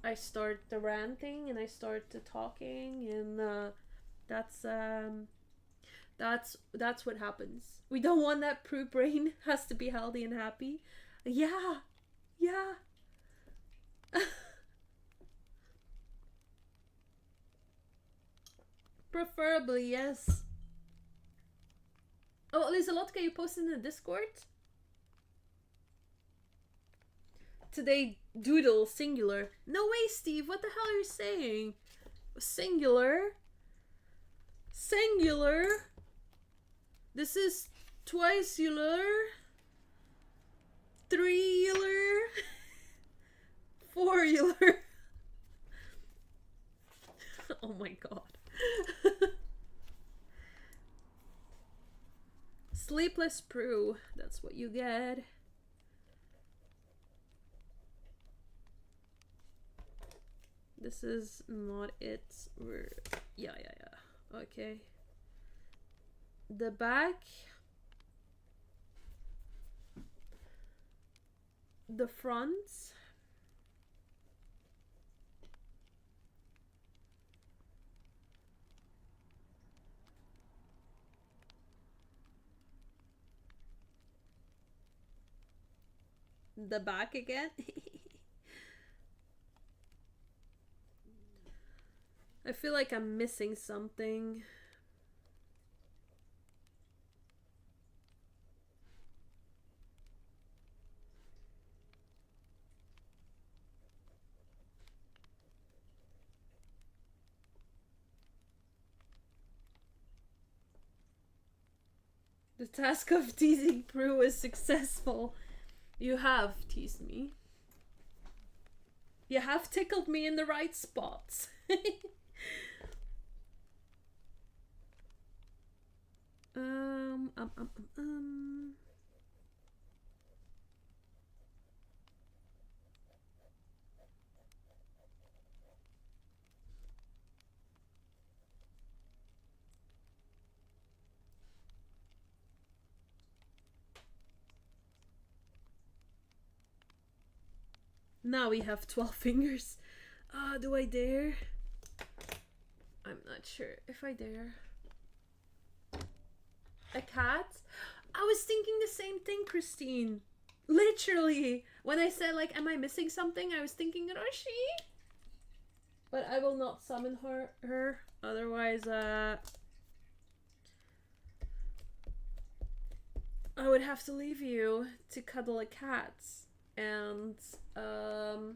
the ranting and I start the talking, and that's what happens. We don't want that. Prue brain has to be healthy and happy. Yeah. Preferably, yes. Oh, Lizalotka, you posted in the Discord? Today, doodle, singular. No way, Steve, what the hell are you saying? Singular? Singular? This is twice-ular? Three-ular? Four-ular? Oh my god. Sleepless Prue, that's what you get. This is not it. Yeah. Okay. The back. The front. The back again. I feel like I'm missing something. The task of teasing Prue is successful. You have teased me. You have tickled me in the right spots. Now we have 12 fingers. Do I dare? I'm not sure if I dare. A cat? I was thinking the same thing, Christine. Literally. When I said, like, am I missing something? I was thinking, Roshi. But I will not summon her. Otherwise, I would have to leave you to cuddle a cat. And, oh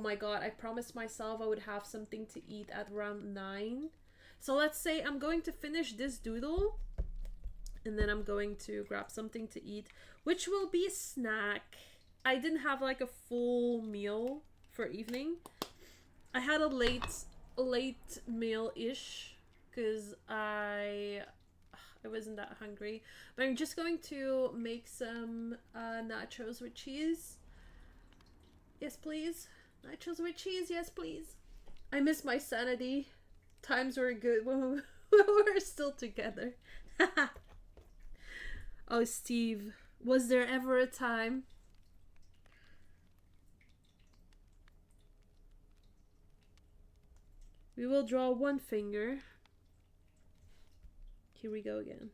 my god, I promised myself I would have something to eat at around 9. So let's say I'm going to finish this doodle, and then I'm going to grab something to eat, which will be a snack. I didn't have like a full meal for evening. I had a late meal-ish, because I wasn't that hungry. But I'm just going to make some nachos with cheese. Yes, please. Nachos with cheese, yes, please. I miss my sanity. Times were good when we were still together. Oh, Steve, was there ever a time? We will draw one finger. Here we go again.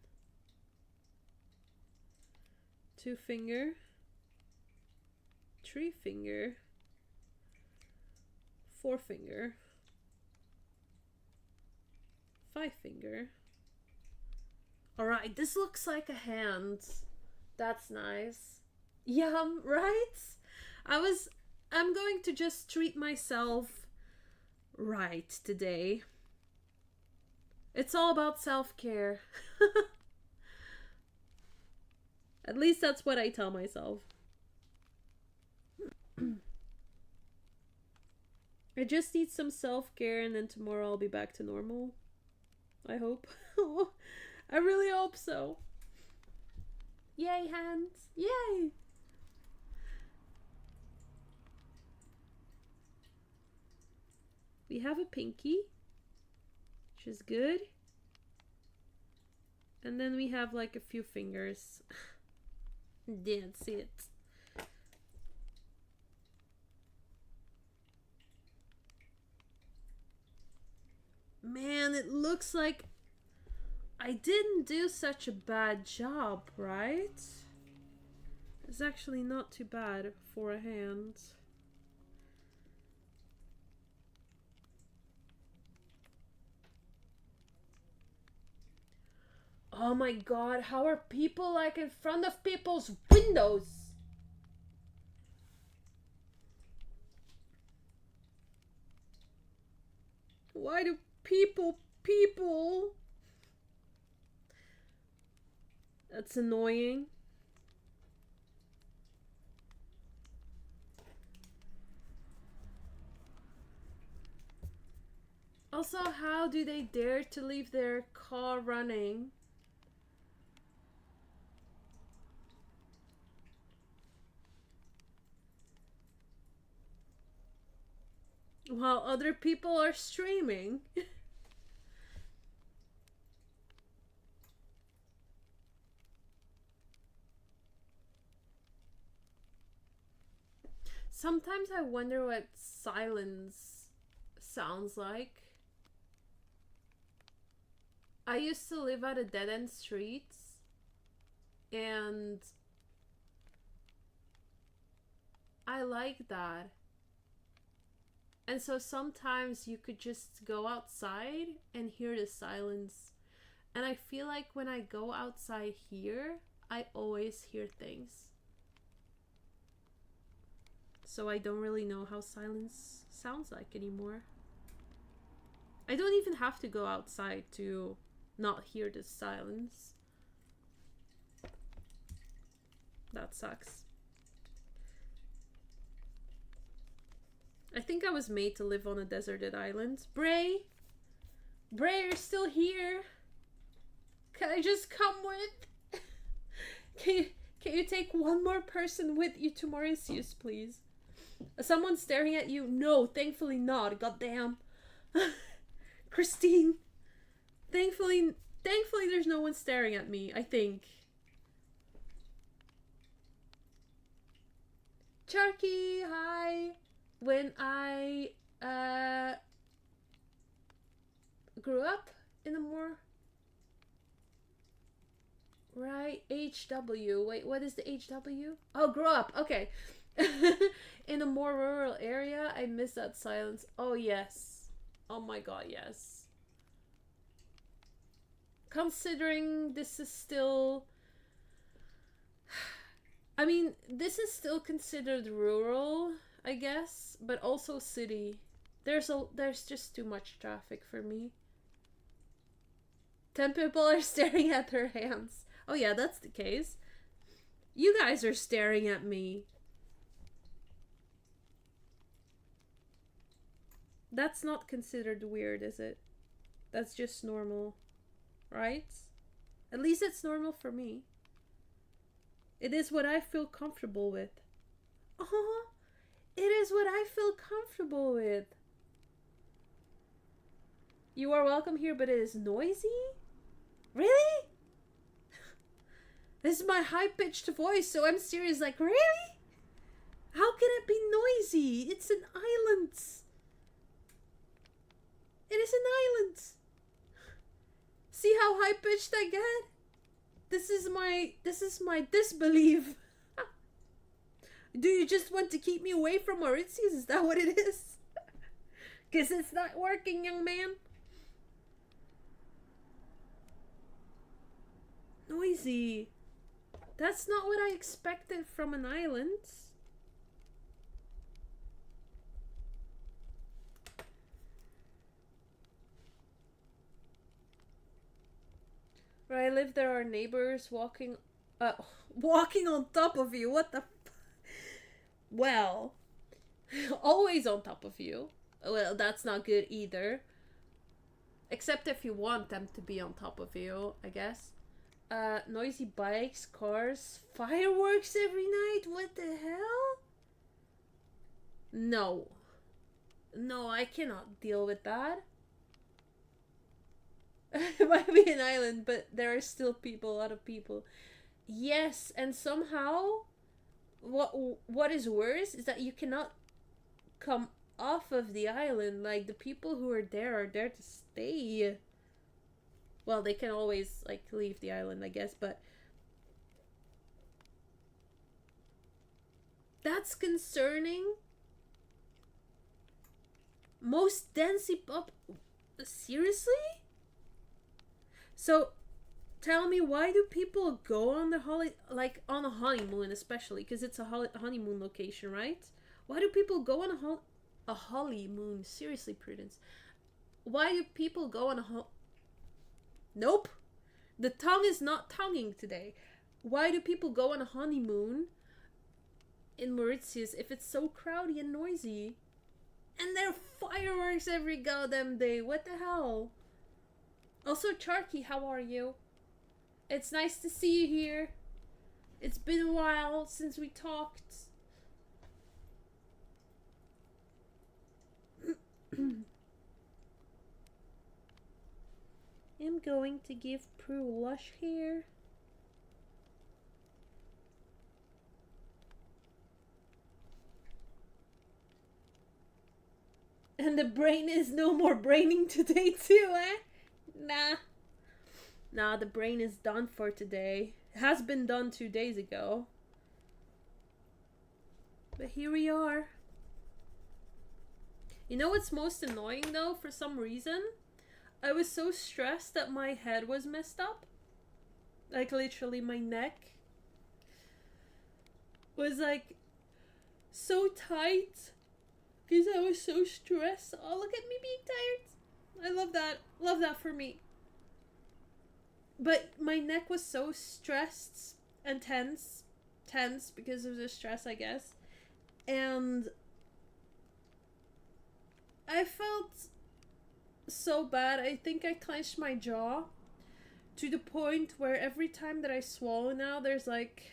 2 finger. 3 finger. 4 finger. 5 finger. Alright, this looks like a hand. That's nice. Yum, right? I'm going to just treat myself right today. It's all about self-care. At least that's what I tell myself. I just need some self-care and then tomorrow I'll be back to normal. I hope. I really hope so. Yay, hands. Yay! We have a pinky, which is good. And then we have like a few fingers. That's it. Man, it looks like I didn't do such a bad job, right? It's actually not too bad for a hand. Oh my god, how are people like in front of people's windows? Why do people? That's annoying. Also, how do they dare to leave their car running? While other people are streaming. Sometimes I wonder what silence sounds like. I used to live at a dead-end street, and I like that. And so sometimes you could just go outside and hear the silence. And I feel like when I go outside here, I always hear things. So I don't really know how silence sounds like anymore. I don't even have to go outside to not hear the silence. That sucks. I think I was made to live on a deserted island. Bray, you're still here. Can I just come with? Can you take one more person with you to Mauritius, please? Someone staring at you? No, thankfully not. Goddamn. Christine. Thankfully there's no one staring at me, I think. Charky, hi. When I grew up in a more right HW. Wait, what is the HW? Oh, grow up. Okay. In a more rural area, I miss that silence. Oh yes. Oh my god, yes. Considering this is still, I mean, this is still considered rural, I guess, but also city. There's just too much traffic for me. 10 people are staring at their hands. Oh yeah, that's the case. You guys are staring at me. That's not considered weird, is it? That's just normal, right? At least it's normal for me. It is what I feel comfortable with. Oh, it is what I feel comfortable with. You are welcome here, but it is noisy? Really? This is my high-pitched voice, so I'm serious. Like, really? How can it be noisy? It's an island. It is an island. See how high-pitched I get? This is my disbelief. Do you just want to keep me away from Mauritius? Is that what it is? Because it's not working, young man. Noisy. That's not what I expected from an island. Where I live, there are neighbors walking on top of you. What the well, always on top of you. Well, that's not good either. Except if you want them to be on top of you, I guess. Noisy bikes, cars, fireworks every night? What the hell? No. No, I cannot deal with that. It might be an island, but there are still people, a lot of people. Yes, and somehow, what is worse is that you cannot come off of the island. Like, the people who are there to stay. Well, they can always, like, leave the island, I guess, but that's concerning. Most densely pop. Seriously? So, tell me, why do people go on the like on a honeymoon, especially because it's a honeymoon location, right? Why do people go on a honeymoon? Seriously, Prudence. Why do people go on a Nope. The tongue is not tonguing today. Why do people go on a honeymoon in Mauritius if it's so crowdy and noisy? And there are fireworks every goddamn day. What the hell? Also, Charky, how are you? It's nice to see you here. It's been a while since we talked. I'm going to give Prue lush hair. And the brain is no more braining today too, eh? Nah, the brain is done for today. It has been done 2 days ago. But here we are. You know what's most annoying though, for some reason? I was so stressed that my head was messed up. Like, literally my neck was like so tight because I was so stressed. Oh, look at me being tired. I love that. Love that for me. But my neck was so stressed and tense because of the stress, I guess. And I felt so bad. I think I clenched my jaw to the point where every time that I swallow now, there's like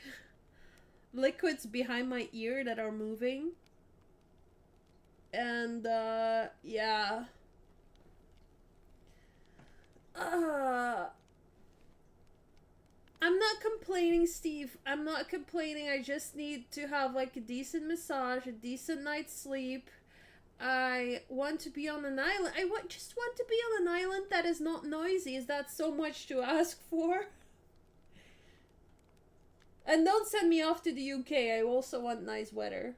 liquids behind my ear that are moving. And yeah. I'm not complaining, Steve. I'm not complaining. I just need to have like a decent massage, a decent night's sleep. I want to be on an island. Just want to be on an island that is not noisy. Is that so much to ask for? And don't send me off to the UK. I also want nice weather.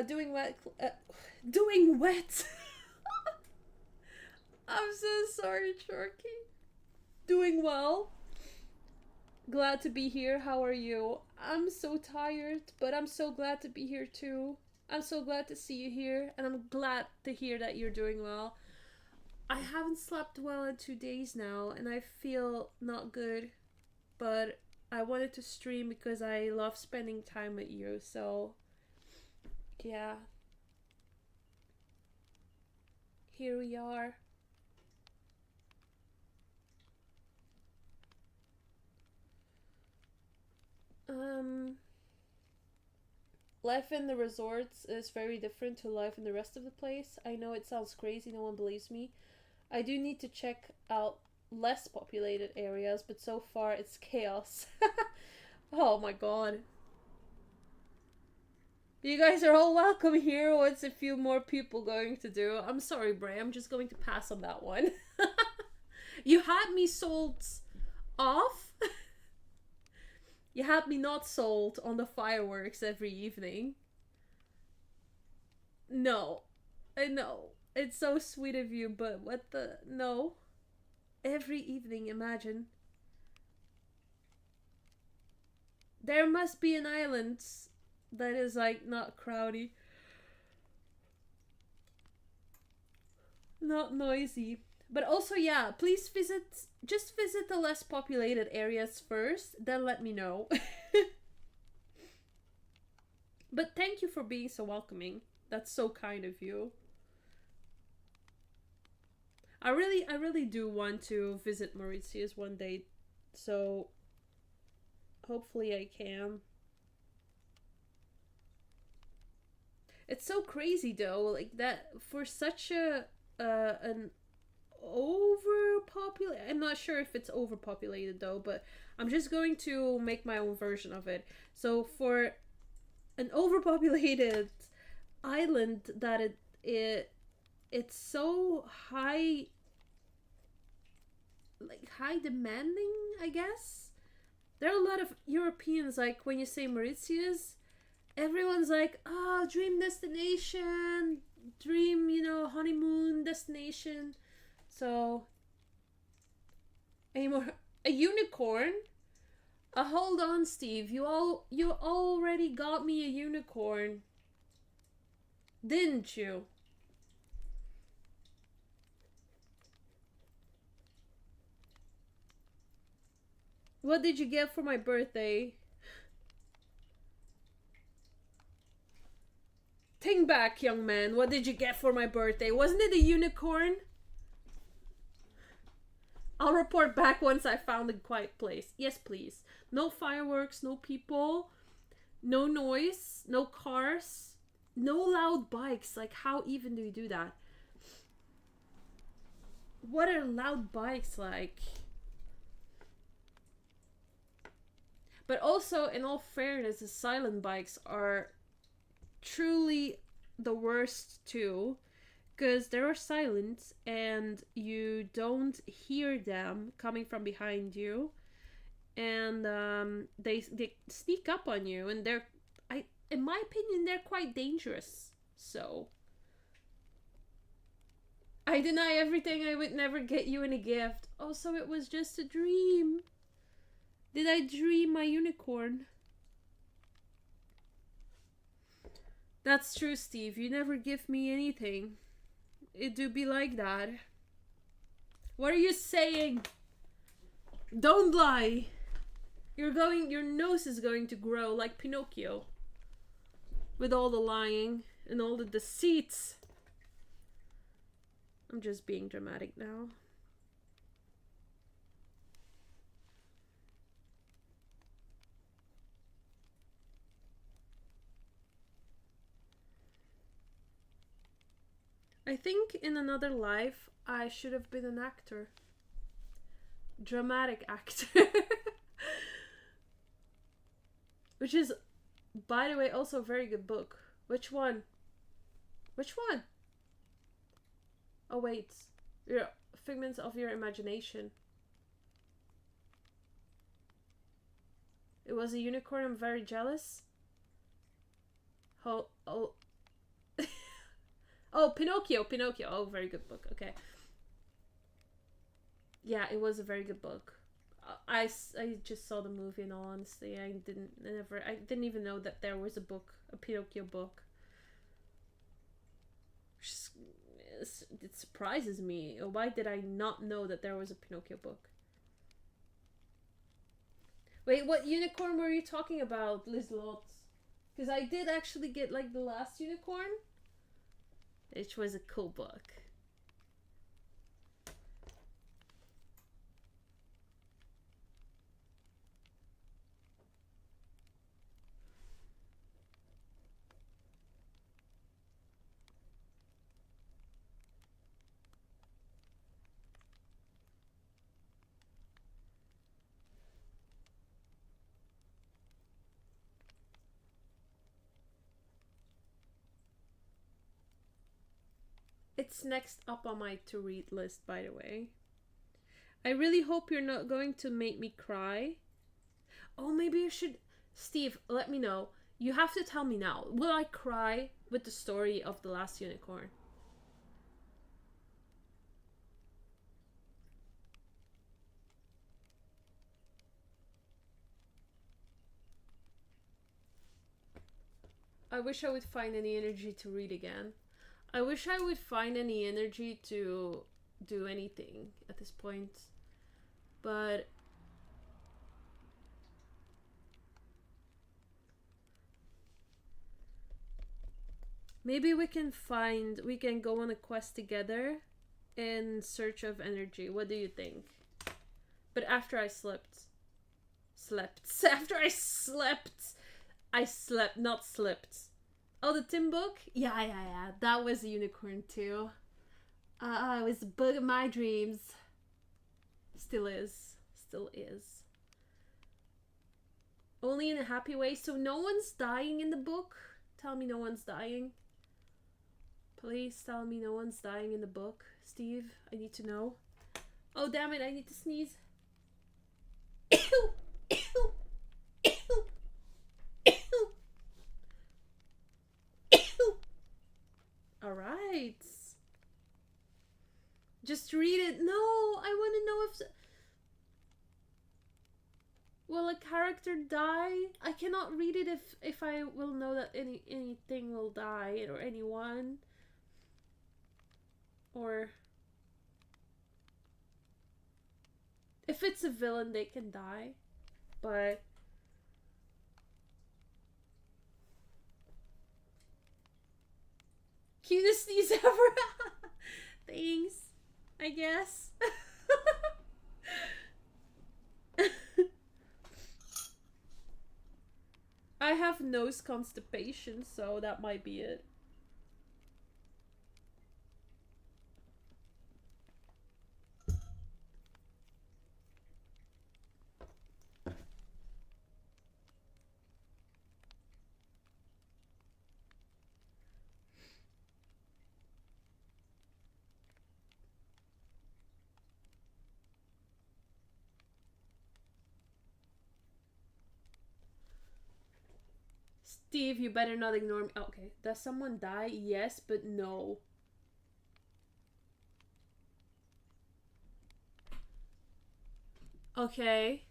Doing wet. Doing wet. I'm so sorry, Sharky. Doing well. Glad to be here. How are you? I'm so tired, but I'm so glad to be here too. I'm so glad to see you here, and I'm glad to hear that you're doing well. I haven't slept well in 2 days now, and I feel not good, but I wanted to stream because I love spending time with you, so yeah. Here we are. Life in the resorts is very different to life in the rest of the place. I know it sounds crazy, no one believes me. I do need to check out less populated areas, but so far it's chaos. Oh my god. You guys are all welcome here. What's a few more people going to do? I'm sorry, Bray. I'm just going to pass on that one. You had me sold off. You had me not sold on the fireworks every evening. No. I know. It's so sweet of you, but what the... No. Every evening, imagine. There must be an island that is like not crowdy, not noisy, but also, yeah, please just visit the less populated areas first, then let me know. But thank you for being so welcoming. That's so kind of you. I really do want to visit Mauritius one day, so hopefully I can. It's so crazy though, like that for such an overpopulated. I'm not sure if it's overpopulated though, but I'm just going to make my own version of it. So for an overpopulated island that it's so high, like high demanding, I guess. There are a lot of Europeans, like when you say Mauritius, everyone's like, ah, dream destination, dream, honeymoon destination. So, anymore, a unicorn? Hold on, Steve. You already got me a unicorn, didn't you? What did you get for my birthday? Think back, young man. What did you get for my birthday? Wasn't it a unicorn? I'll report back once I found a quiet place. Yes, please. No fireworks, no people, no noise, no cars, no loud bikes. Like, how even do you do that? What are loud bikes like? But also, in all fairness, the silent bikes are truly the worst too, because they are silent and you don't hear them coming from behind you, and they sneak up on you, and in my opinion, they're quite dangerous. So I deny everything. I would never get you any gift. Oh, so it was just a dream. Did I dream my unicorn? That's true, Steve. You never give me anything. It do be like that. What are you saying? Don't lie. Your nose is going to grow like Pinocchio. With all the lying and all the deceits. I'm just being dramatic now. I think in another life, I should have been an actor. Dramatic actor. Which is, by the way, also a very good book. Which one? Which one? Oh, wait. Your figments of your imagination. It was a unicorn. I'm very jealous. Oh. Oh, Pinocchio. Oh, very good book. Okay. Yeah, it was a very good book. I just saw the movie, in all honesty. I didn't even know that there was a Pinocchio book. It surprises me. Why did I not know that there was a Pinocchio book? Wait, what unicorn were you talking about, Lizlot? Because I did actually get, like, the last unicorn. Which was a cool book. It's next up on my to read list, by the way. I really hope you're not going to make me cry. Oh, maybe you should. Steve, let me know. You have to tell me now. Will I cry with the story of The Last Unicorn? I wish I would find any energy to read again. I wish I would find any energy to do anything at this point. But maybe we can go on a quest together in search of energy. What do you think? But after I slept. After I slept. I slept, not slipped. Oh, the Tim book? Yeah. That was a unicorn too. It was the book of my dreams. Still is. Only in a happy way. So no one's dying in the book? Tell me no one's dying. Please tell me no one's dying in the book. Steve, I need to know. Oh, damn it, I need to sneeze. Alright. Just read it. No, I want to know if... Will a character die? I cannot read it if I will know that anything will die or anyone. Or... If it's a villain, they can die. But... Cutest sneeze ever! Thanks. I guess. I have nose constipation, so that might be it. Steve, you better not ignore me. Okay. Does someone die? Yes, but no. Okay.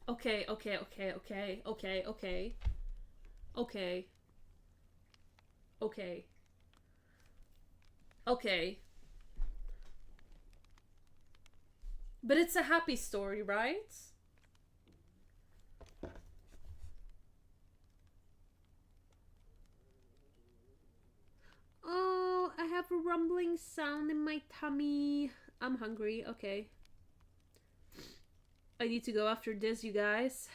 Okay. But it's a happy story, right? Oh, I have a rumbling sound in my tummy. I'm hungry. Okay. I need to go after this, you guys.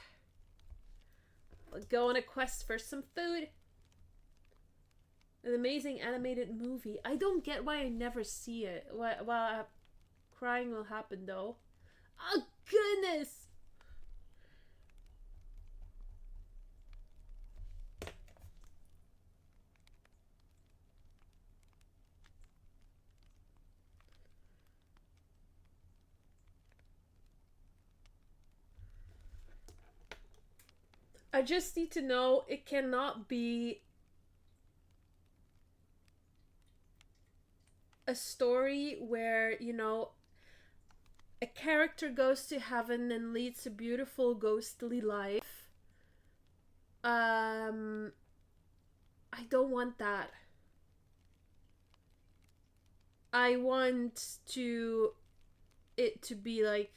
Let's go on a quest for some food. An amazing animated movie. I don't get why I never see it. Well, crying will happen though. Oh, goodness! I just need to know it cannot be a story where, you know, a character goes to heaven and leads a beautiful ghostly life. I don't want that. I want it to be like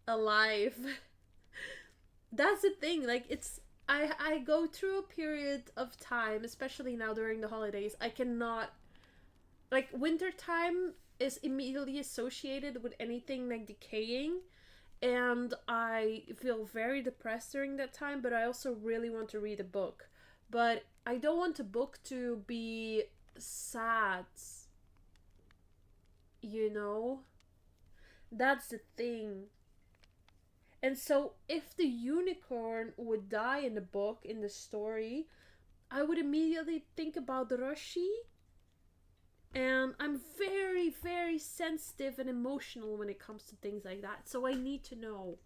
alive. That's the thing, like I go through a period of time, especially now during the holidays. I cannot, like, winter time is immediately associated with anything like decaying, and I feel very depressed during that time, but I also really want to read a book. But I don't want a book to be sad. You know? That's the thing. And so if the unicorn would die in the book, in the story, I would immediately think about Roshi. And I'm very, very sensitive and emotional when it comes to things like that. So I need to know.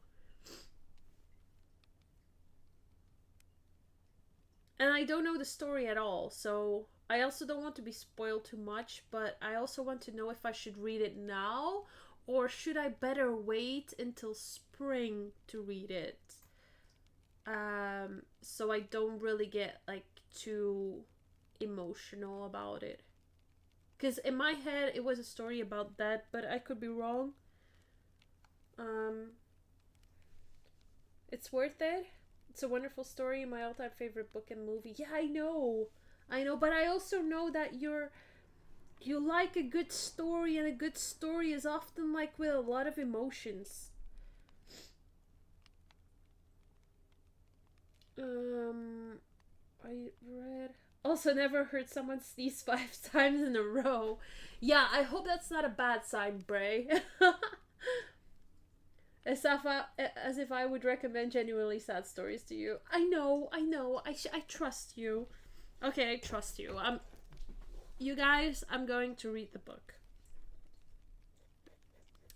And I don't know the story at all. So I also don't want to be spoiled too much. But I also want to know if I should read it now. Or should I better wait until spring to read it? So I don't really get like too emotional about it. Because in my head, it was a story about that, but I could be wrong. It's worth it. It's a wonderful story. My all-time favorite book and movie. Yeah, I know, but I also know that you like a good story, and a good story is often like with a lot of emotions. I read. Also, never heard someone sneeze 5 times in a row. Yeah, I hope that's not a bad sign, Bray. As if I would recommend genuinely sad stories to you. I know. I trust you. Okay, I trust you. You guys, I'm going to read the book.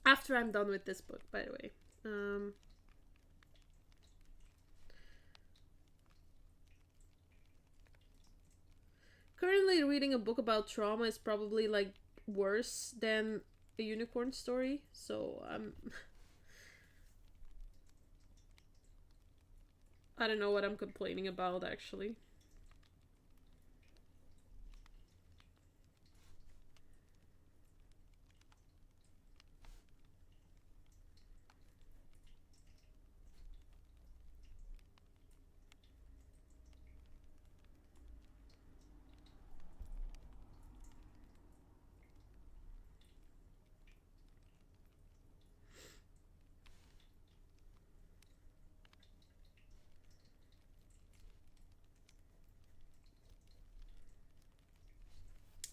After I'm done with this book, by the way. Currently reading a book about trauma is probably like worse than a unicorn story, so I don't know what I'm complaining about actually.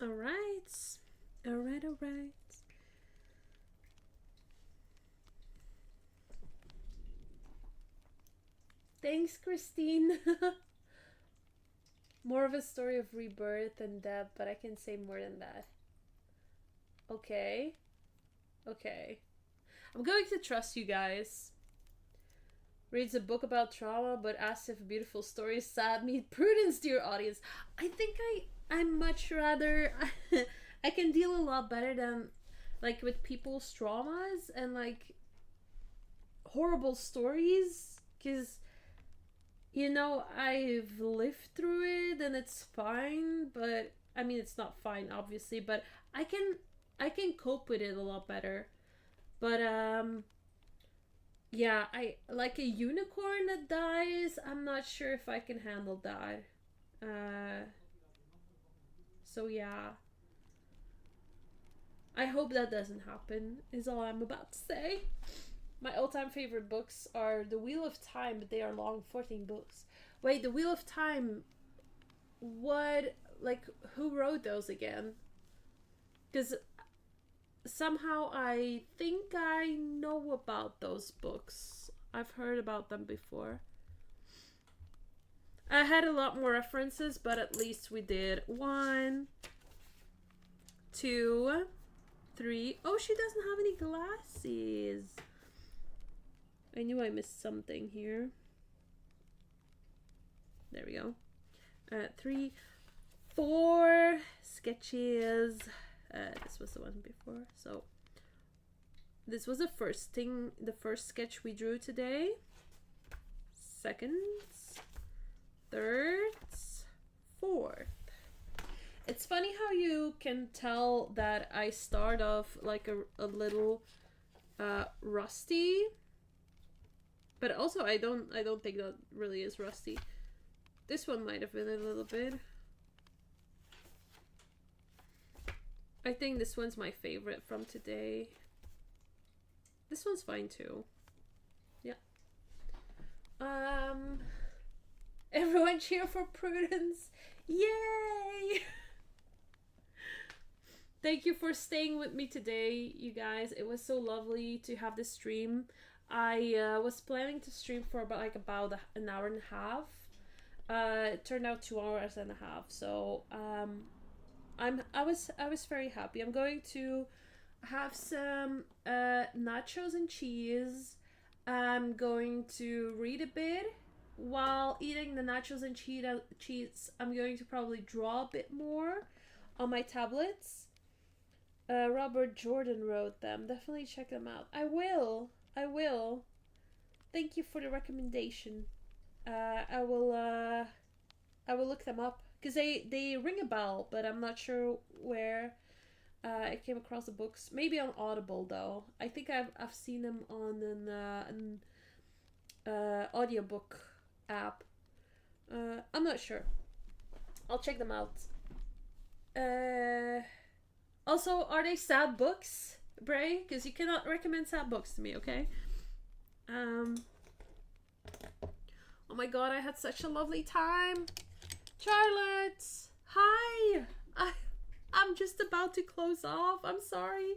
Alright. Alright. Thanks, Christine. More of a story of rebirth and death, but I can say more than that. Okay. I'm going to trust you guys. Reads a book about trauma, but asks if a beautiful story is sad. Meet prudence, dear audience. I think I'm much rather. I can deal a lot better than like with people's traumas and like horrible stories, because I've lived through it and it's fine. But I mean, it's not fine, obviously, but I can cope with it a lot better. But yeah, I like a unicorn that dies. I'm not sure if I can handle that. So yeah. I hope that doesn't happen, is all I'm about to say. My all-time favorite books are The Wheel of Time, but they are long, 14 books. Wait, The Wheel of Time, who wrote those again? Because somehow I think I know about those books. I've heard about them before. I had a lot more references, but at least we did 1, 2, 3. Oh, she doesn't have any glasses. I knew I missed something here. There we go. 3, 4 sketches. This was the one before. So this was the first sketch we drew today. Second, third, fourth. It's funny how you can tell that I start off like a little rusty, but also I don't think that really is rusty. This one might have been a little bit. I think this one's my favorite from today. This one's fine too. Yeah. Everyone cheer for Prudence. Yay! Thank you for staying with me today, you guys. It was so lovely to have this stream. I was planning to stream for about an hour and a half. It turned out 2 hours and a half. So I was very happy. I'm going to have some nachos and cheese. I'm going to read a bit while eating the nachos and cheese. I'm going to probably draw a bit more on my tablets. Robert Jordan wrote them. Definitely check them out. I will. I will. Thank you for the recommendation. I will look them up because they ring a bell, but I'm not sure where I came across the books. Maybe on Audible though. I think I've seen them on an audiobook app. I'm not sure. I'll check them out. Also, are they sad books, Bray? Because you cannot recommend sad books to me, okay? Oh my god, I had such a lovely time. Charlotte! Hi! I'm just about to close off. I'm sorry.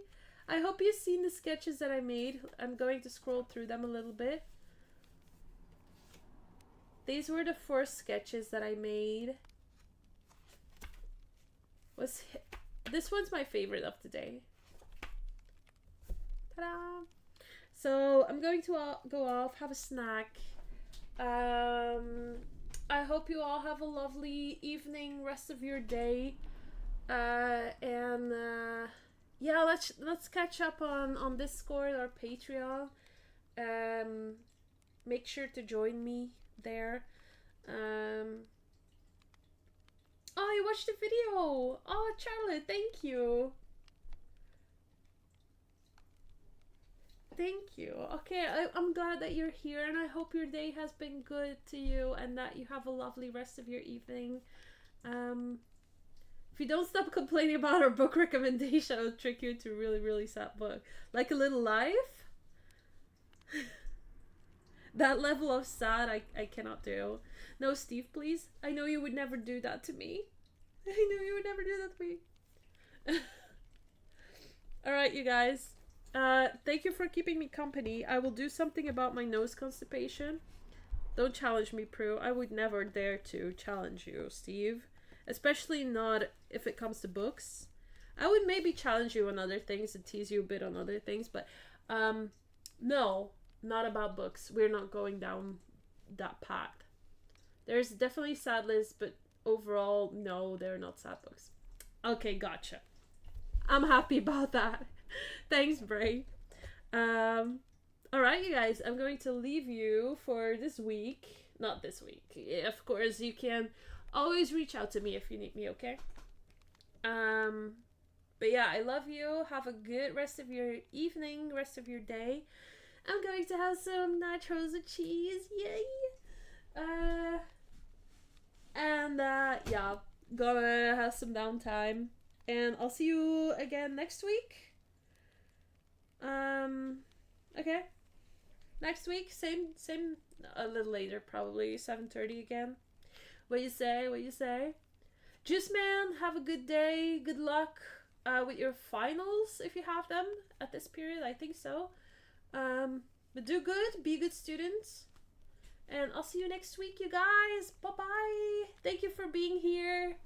I hope you've seen the sketches that I made. I'm going to scroll through them a little bit. These were the first sketches that I made. This one's my favorite of the day. Ta-da! So I'm going to go off, have a snack. I hope you all have a lovely evening, rest of your day. Yeah, let's catch up on Discord or Patreon. Make sure to join me there. Oh, you watched the video! Oh, Charlotte, thank you! Thank you. Okay, I'm glad that you're here, and I hope your day has been good to you and that you have a lovely rest of your evening. If you don't stop complaining about our book recommendation, I'll trick you into a really, really sad book. Like A Little Life? That level of sad I cannot do. No, Steve, please. I know you would never do that to me. I know you would never do that to me. Alright, you guys. Thank you for keeping me company. I will do something about my nose constipation. Don't challenge me, Prue. I would never dare to challenge you, Steve. Especially not if it comes to books. I would maybe challenge you on other things and tease you a bit on other things, but no, not about books. We're not going down that path. There's definitely sad lists, but overall, no, they're not sad books. Okay, gotcha. I'm happy about that. Thanks, Bray. Alright, you guys, I'm going to leave you for this week. Not this week. Of course, you can always reach out to me if you need me, okay? But yeah, I love you. Have a good rest of your evening, rest of your day. I'm going to have some nachos and cheese. Yay! Yeah, gonna have some downtime. And I'll see you again next week. Okay. Next week, same, a little later, probably 7:30 again. What you say? What you say? Juice Man, have a good day. Good luck with your finals if you have them at this period. I think so. But do good. Be a good student. And I'll see you next week, you guys. Bye-bye. Thank you for being here.